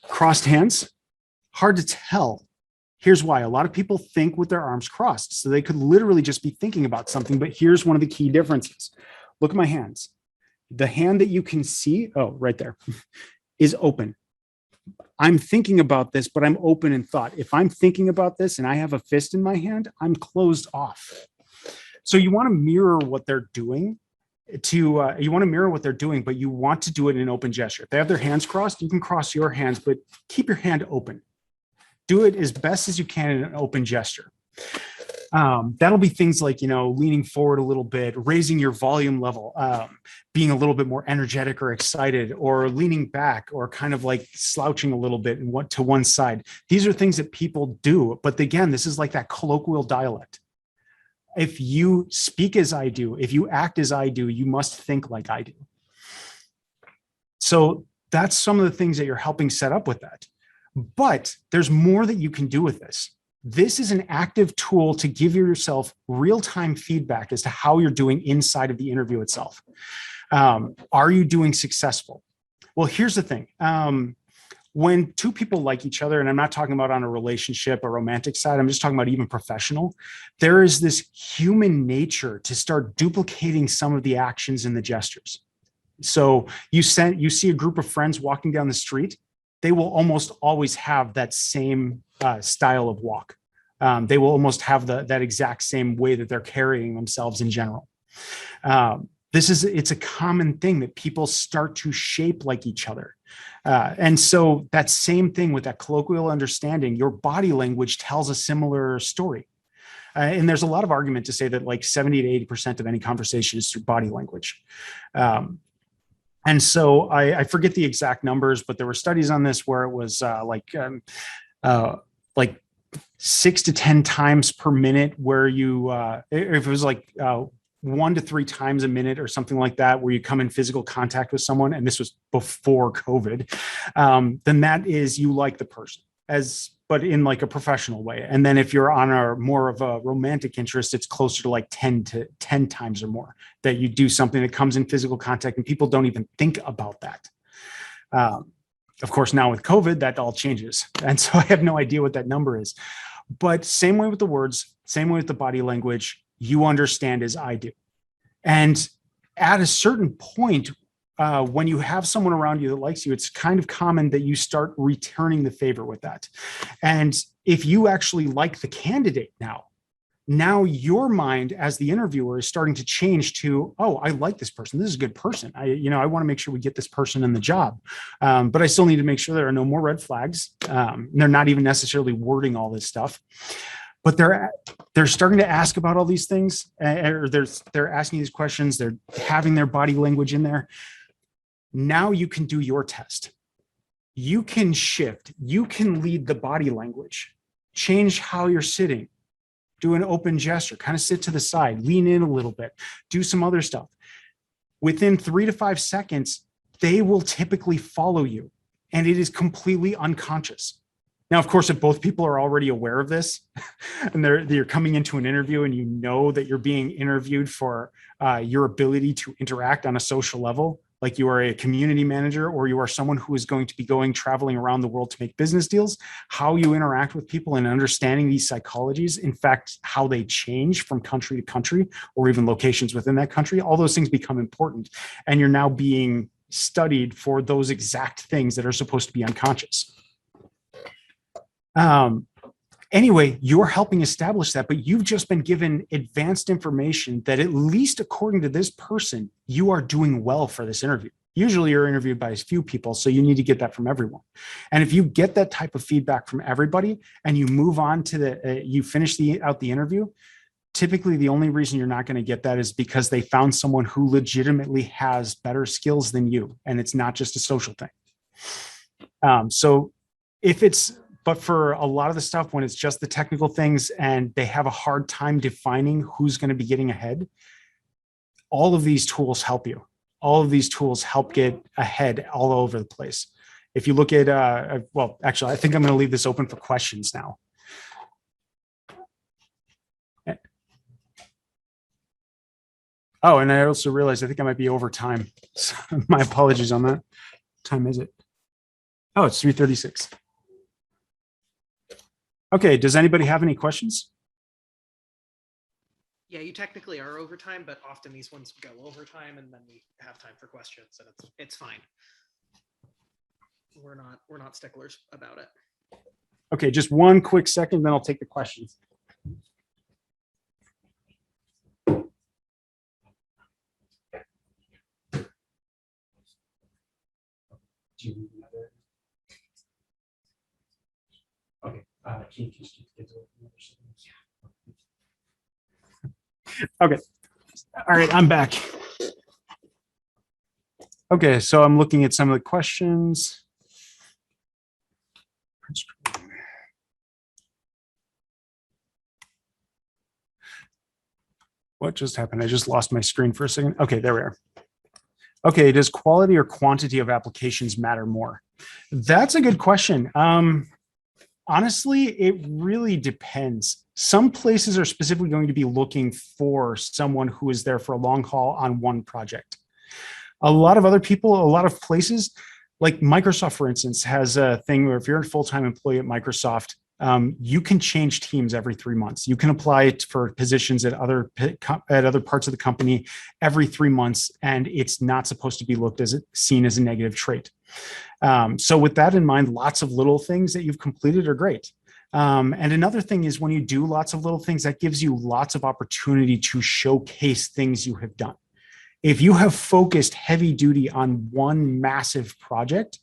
Crossed hands, hard to tell. Here's why. A lot of people think with their arms crossed. So they could literally just be thinking about something, but here's one of the key differences. Look at my hands. The hand that you can see, oh, right there, is open. I'm thinking about this, but I'm open in thought. If I'm thinking about this and I have a fist in my hand, I'm closed off. So you want to mirror what they're doing but you want to do it in an open gesture. If they have their hands crossed, you can cross your hands, but keep your hand open. Do it as best as you can in an open gesture. That'll be things like, leaning forward a little bit, raising your volume level, being a little bit more energetic or excited, or leaning back, or kind of like slouching a little bit and to one side. These are things that people do. But again, this is like that colloquial dialect. If you speak as I do, if you act as I do, you must think like I do. So that's some of the things that you're helping set up with that. But there's more that you can do with this. This is an active tool to give yourself real-time feedback as to how you're doing inside of the interview itself. Are you doing successful? Well, here's the thing. When two people like each other, and I'm not talking about on a relationship or romantic side, I'm just talking about even professional, there is this human nature to start duplicating some of the actions and the gestures. So you see a group of friends walking down the street, they will almost always have that same style of walk. They will almost have that exact same way that they're carrying themselves in general. It's a common thing that people start to shape like each other. And so that same thing with that colloquial understanding, your body language tells a similar story. And there's a lot of argument to say that like 70 to 80% of any conversation is through body language. And so I forget the exact numbers, but there were studies on this where it was like 6 to 10 times per minute where if it was like 1 to 3 times a minute or something like that, where you come in physical contact with someone, and this was before COVID, then that is you like the person, but in like a professional way. And then if you're on more of a romantic interest, it's closer to like 10 times or more that you do something that comes in physical contact, and people don't even think about that. Of course, now with COVID, that all changes. And so I have no idea what that number is. But same way with the words, same way with the body language, you understand as I do. And at a certain point, when you have someone around you that likes you, it's kind of common that you start returning the favor with that. And if you actually like the candidate now Now your mind as the interviewer is starting to change to, oh, I like this person. This is a good person. I want to make sure we get this person in the job. But I still need to make sure there are no more red flags. They're not even necessarily wording all this stuff, but they're starting to ask about all these things, or they're asking these questions. They're having their body language in there. Now you can do your test. You can shift. You can lead the body language, change how you're sitting, do an open gesture, kind of sit to the side, lean in a little bit, do some other stuff. Within 3 to 5 seconds, they will typically follow you, and it is completely unconscious. Now, of course, if both people are already aware of this and they're coming into an interview and you know that you're being interviewed for your ability to interact on a social level, like you are a community manager or you are someone who is going to be traveling around the world to make business deals, how you interact with people and understanding these psychologies, in fact, how they change from country to country or even locations within that country, all those things become important. And you're now being studied for those exact things that are supposed to be unconscious. Anyway, you're helping establish that, but you've just been given advanced information that, at least according to this person, you are doing well for this interview. Usually you're interviewed by a few people, so you need to get that from everyone. And if you get that type of feedback from everybody and you move on to you finish out the interview, typically the only reason you're not going to get that is because they found someone who legitimately has better skills than you. And it's not just a social thing. But for a lot of the stuff, when it's just the technical things and they have a hard time defining who's going to be getting ahead, all of these tools help you. All of these tools help get ahead all over the place. If you look at, well, actually, I think I'm going to leave this open for questions now. Oh, and I also realized I think I might be over time. So my apologies on that. What time is it? Oh, it's 3:36. Okay, does anybody have any questions? Yeah, you technically are overtime, but often these ones go overtime and then we have time for questions, and it's fine. We're not sticklers about it. Okay, just one quick second, then I'll take the questions. Okay. Okay. All right, I'm back. Okay, so I'm looking at some of the questions. What just happened? I just lost my screen for a second. Okay, there we are. Okay, does quality or quantity of applications matter more? That's a good question. Honestly, it really depends. Some places are specifically going to be looking for someone who is there for a long haul on one project. A lot of other people, a lot of places, like Microsoft, for instance, has a thing where if you're a full-time employee at Microsoft, you can change teams every 3 months. You can apply it for positions at other parts of the company every 3 months, and it's not supposed to be seen as a negative trait. So with that in mind, lots of little things that you've completed are great. And another thing is when you do lots of little things, that gives you lots of opportunity to showcase things you have done. If you have focused heavy duty on one massive project,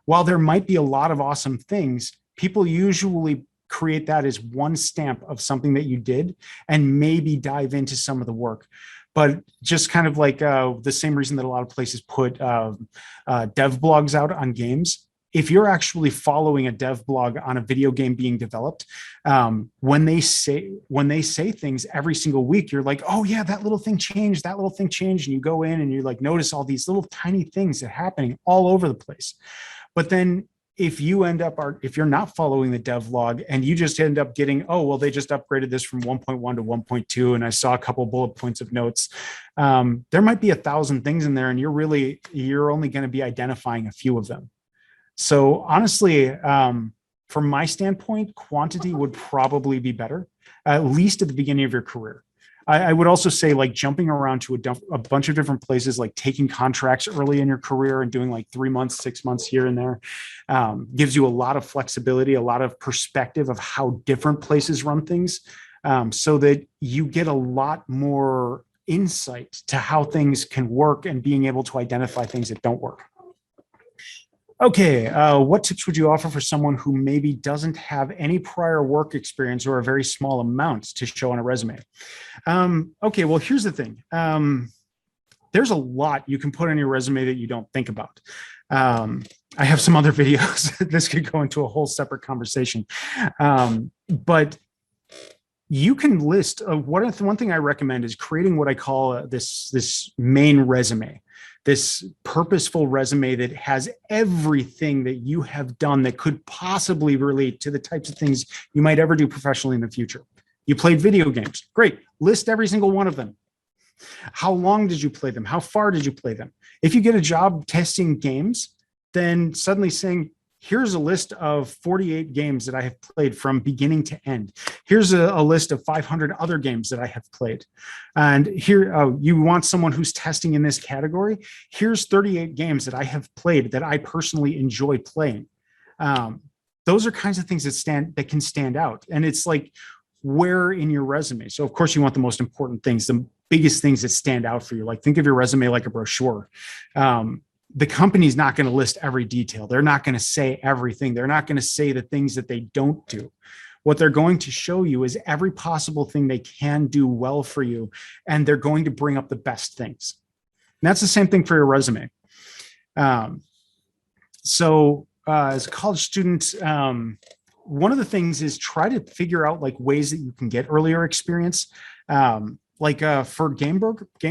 while there might be a lot of awesome things, people usually create that as one stamp of something that you did and maybe dive into some of the work. But just kind of like the same reason that a lot of places put dev blogs out on games. If you're actually following a dev blog on a video game being developed, when they say things every single week, you're like, oh yeah, that little thing changed, and you go in and you like notice all these little tiny things that are happening all over the place. But then if you're not following the dev log and you just end up getting, oh, well, they just upgraded this from 1.1 to 1.2, and I saw a couple bullet points of notes. There might be 1,000 things in there, and you're only going to be identifying a few of them. So honestly, from my standpoint, quantity would probably be better, at least at the beginning of your career. I would also say like jumping around to a bunch of different places, like taking contracts early in your career and doing like 3 months, 6 months here and there, gives you a lot of flexibility, a lot of perspective of how different places run things. so that you get a lot more insight to how things can work and being able to identify things that don't work. Okay, what tips would you offer for someone who maybe doesn't have any prior work experience or a very small amount to show on a resume? Okay, well, here's the thing. There's a lot you can put on your resume that you don't think about. I have some other videos. This could go into a whole separate conversation. But you can list one thing I recommend is creating what I call this main resume, this purposeful resume that has everything that you have done that could possibly relate to the types of things you might ever do professionally in the future. You played video games. Great. List every single one of them. How long did you play them? How far did you play them? If you get a job testing games, then suddenly saying, here's a list of 48 games that I have played from beginning to end. Here's a list of 500 other games that I have played. And here, you want someone who's testing in this category. Here's 38 games that I have played that I personally enjoy playing. Those are kinds of things that can stand out. And it's like, where in your resume? So of course you want the most important things, the biggest things that stand out for you. Like think of your resume like a brochure. The company's not going to list every detail. They're not going to say everything. They're not going to say the things that they don't do. What they're going to show you is every possible thing they can do well for you. And they're going to bring up the best things. And that's the same thing for your resume. As a college student, one of the things is try to figure out like ways that you can get earlier experience. For game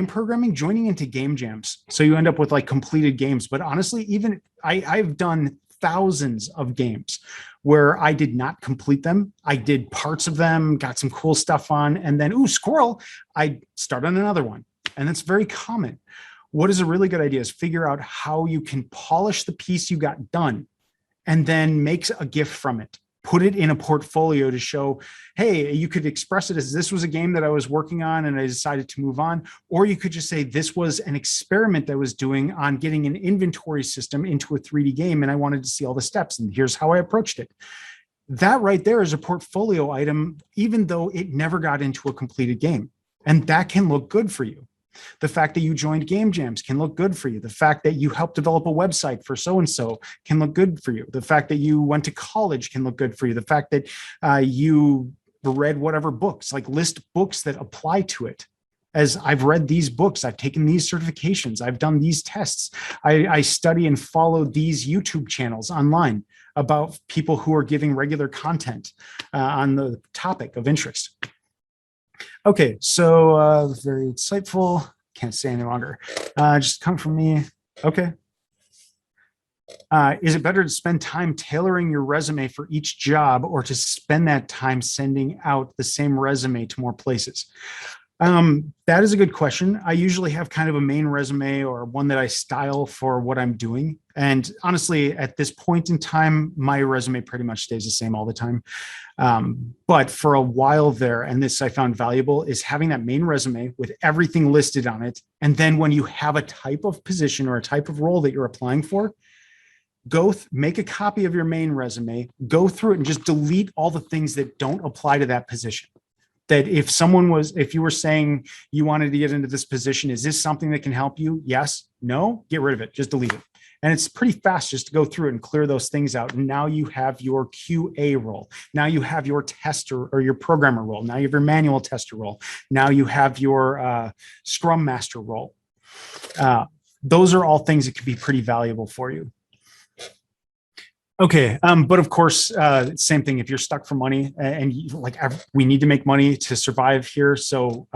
programming, joining into game jams. So you end up with like completed games. But honestly, even I've done thousands of games where I did not complete them. I did parts of them, got some cool stuff on, and then, ooh, squirrel, I start on another one. And that's very common. What is a really good idea is figure out how you can polish the piece you got done and then make a gift from it. Put it in a portfolio to show, hey, you could express it as this was a game that I was working on and I decided to move on. Or you could just say this was an experiment that I was doing on getting an inventory system into a 3D game and I wanted to see all the steps and here's how I approached it. That right there is a portfolio item, even though it never got into a completed game. And that can look good for you. The fact that you joined game jams can look good for you. The fact that you helped develop a website for so-and-so can look good for you. The fact that you went to college can look good for you. The fact that you read whatever books, like list books that apply to it. As I've read these books, I've taken these certifications, I've done these tests. I study and follow these YouTube channels online about people who are giving regular content on the topic of interest. Okay, so very insightful. Can't say any longer. Just come from me. Okay. Is it better to spend time tailoring your resume for each job or to spend that time sending out the same resume to more places? That is a good question. I usually have kind of a main resume or one that I style for what I'm doing. And honestly, at this point in time, my resume pretty much stays the same all the time. But for a while there, and this I found valuable, is having that main resume with everything listed on it. And then when you have a type of position or a type of role that you're applying for, make a copy of your main resume, go through it and just delete all the things that don't apply to that position. That if you were saying you wanted to get into this position, is this something that can help you? Yes, no, get rid of it, just delete it. And it's pretty fast just to go through it and clear those things out. And now you have your QA role. Now you have your tester or your programmer role. Now you have your manual tester role. Now you have your Scrum Master role. Those are all things that could be pretty valuable for you. Okay, but of course, same thing. If you're stuck for money and we need to make money to survive here, so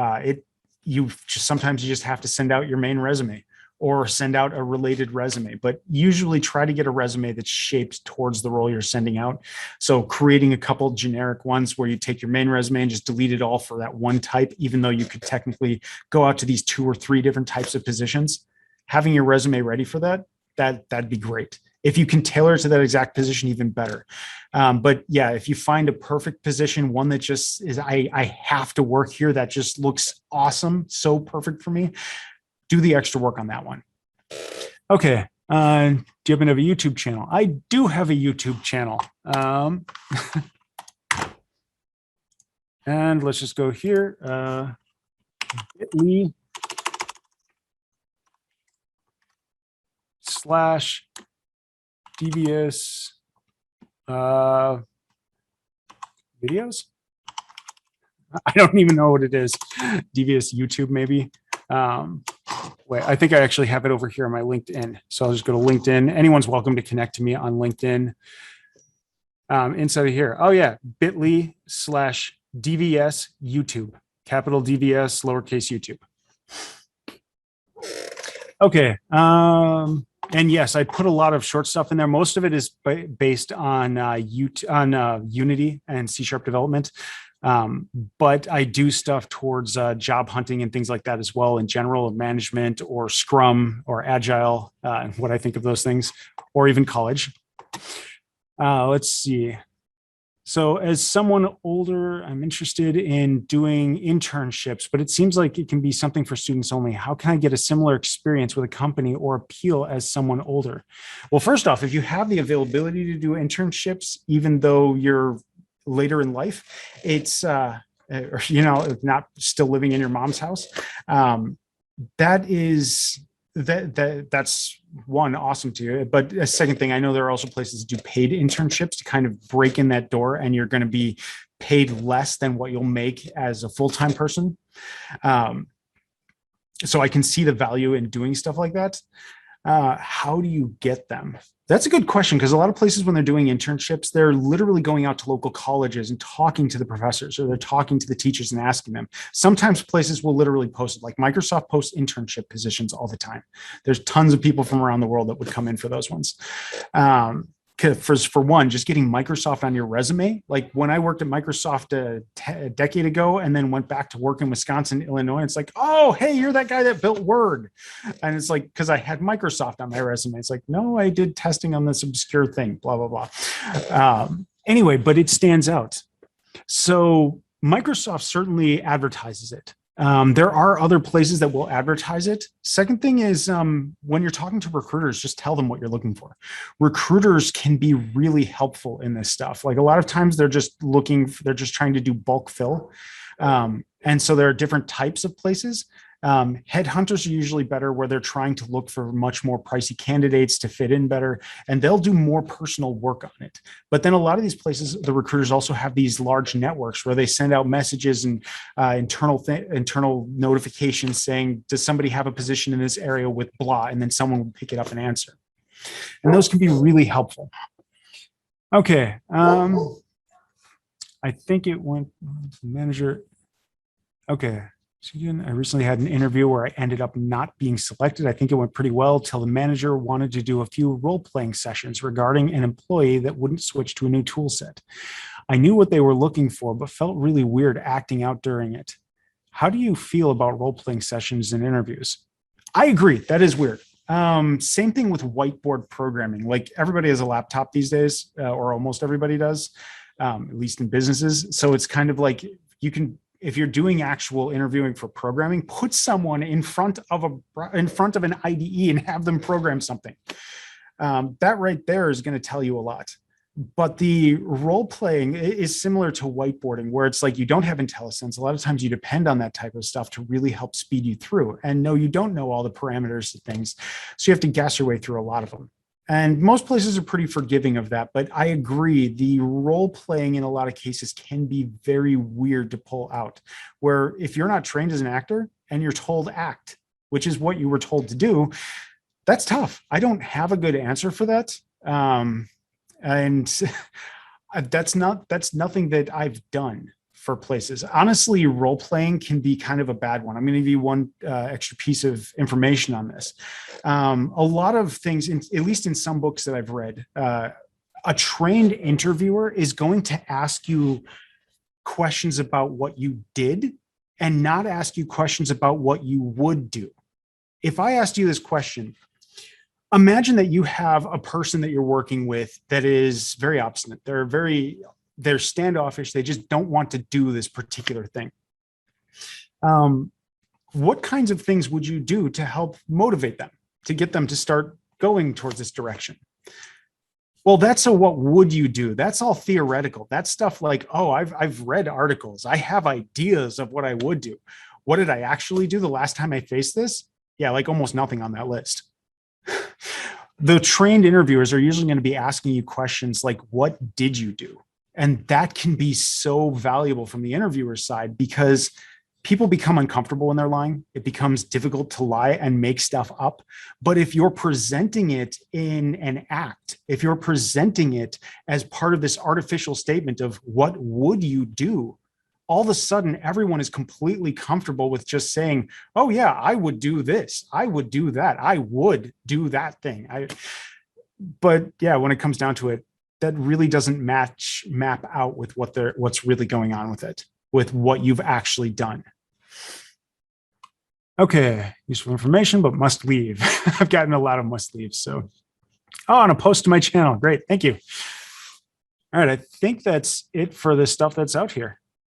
sometimes you just have to send out your main resume or send out a related resume. But usually, try to get a resume that's shaped towards the role you're sending out. So creating a couple generic ones where you take your main resume and just delete it all for that one type, even though you could technically go out to these 2 or 3 different types of positions. Having your resume ready for that'd be great. If you can tailor it to that exact position, even better. But yeah, if you find a perfect position, one that just is, I have to work here, that just looks awesome, so perfect for me, do the extra work on that one. Okay, do you happen to have a YouTube channel? I do have a YouTube channel. And let's just go here, bit.ly / devious videos. I don't even know what it is. Devious YouTube, maybe. Wait, I think I actually have it over here on my LinkedIn. So I'll just go to LinkedIn. Anyone's welcome to connect to me on LinkedIn. Inside of here. Oh yeah, bit.ly / DVS YouTube, capital DVS, lowercase YouTube. Okay. And yes, I put a lot of short stuff in there. Most of it is based on Unity and C# development. But I do stuff towards job hunting and things like that as well, in general, management or Scrum or Agile, what I think of those things, or even college. Let's see. So as someone older, I'm interested in doing internships, but it seems like it can be something for students only. How can I get a similar experience with a company or appeal as someone older? Well, first off, if you have the availability to do internships, even though you're later in life, it's, not still living in your mom's house, that's one, awesome to you. But a second thing, I know there are also places that do paid internships to kind of break in that door, and you're going to be paid less than what you'll make as a full-time person. So I can see the value in doing stuff like that. How do you get them? That's a good question, because a lot of places, when they're doing internships, they're literally going out to local colleges and talking to the professors, or they're talking to the teachers and asking them. Sometimes places will literally post it, like Microsoft posts internship positions all the time. There's tons of people from around the world that would come in for those ones. For one, just getting Microsoft on your resume. Like when I worked at Microsoft a decade ago and then went back to work in Wisconsin, Illinois, it's like, oh, hey, you're that guy that built Word. And it's like, because I had Microsoft on my resume. It's like, no, I did testing on this obscure thing, blah, blah, blah. Anyway, but it stands out. So Microsoft certainly advertises it. There are other places that will advertise it. Second thing is, when you're talking to recruiters, just tell them what you're looking for. Recruiters can be really helpful in this stuff. Like a lot of times they're just trying to do bulk fill. And so there are different types of places. Headhunters are usually better, where they're trying to look for much more pricey candidates to fit in better, and they'll do more personal work on it. But then a lot of these places, the recruiters also have these large networks where they send out messages and internal notifications saying, does somebody have a position in this area with blah? And then someone will pick it up and answer. And those can be really helpful. Okay. I think it went manager. Okay. I recently had an interview where I ended up not being selected. I think it went pretty well till the manager wanted to do a few role-playing sessions regarding an employee that wouldn't switch to a new tool set. I knew what they were looking for, but felt really weird acting out during it. How do you feel about role-playing sessions and interviews? I agree. That is weird. Same thing with whiteboard programming. Like everybody has a laptop these days, or almost everybody does, at least in businesses. So it's kind of like you can, if you're doing actual interviewing for programming, put someone in front of an IDE and have them program something. That right there is going to tell you a lot. But the role playing is similar to whiteboarding, where it's like you don't have IntelliSense. A lot of times you depend on that type of stuff to really help speed you through. And no, you don't know all the parameters of things. So you have to guess your way through a lot of them. And most places are pretty forgiving of that. But I agree, the role playing in a lot of cases can be very weird to pull out, where if you're not trained as an actor and you're told act, which is what you were told to do, that's tough. I don't have a good answer for that. And that's nothing that I've done for places. Honestly, role playing can be kind of a bad one. I'm going to give you one extra piece of information on this. A lot of things, at least in some books that I've read, a trained interviewer is going to ask you questions about what you did and not ask you questions about what you would do. If I asked you this question, imagine that you have a person that you're working with that is very obstinate. They're standoffish. They just don't want to do this particular thing. What kinds of things would you do to help motivate them, to get them to start going towards this direction? Well, that's a what would you do? That's all theoretical. That's stuff like, oh, I've read articles. I have ideas of what I would do. What did I actually do the last time I faced this? Yeah, like almost nothing on that list. The trained interviewers are usually going to be asking you questions like, what did you do? And that can be so valuable from the interviewer's side because people become uncomfortable when they're lying. It becomes difficult to lie and make stuff up. But if you're presenting it in an act, if you're presenting it as part of this artificial statement of what would you do, all of a sudden everyone is completely comfortable with just saying, oh yeah, I would do this, I would do that, I would do that thing. But yeah, when it comes down to it, that really doesn't map out with what's really going on with it, with what you've actually done. Okay, useful information, but must leave. I've gotten a lot of must leaves. So, oh, and a post to my channel. Great, thank you. All right, I think that's it for the stuff that's out here.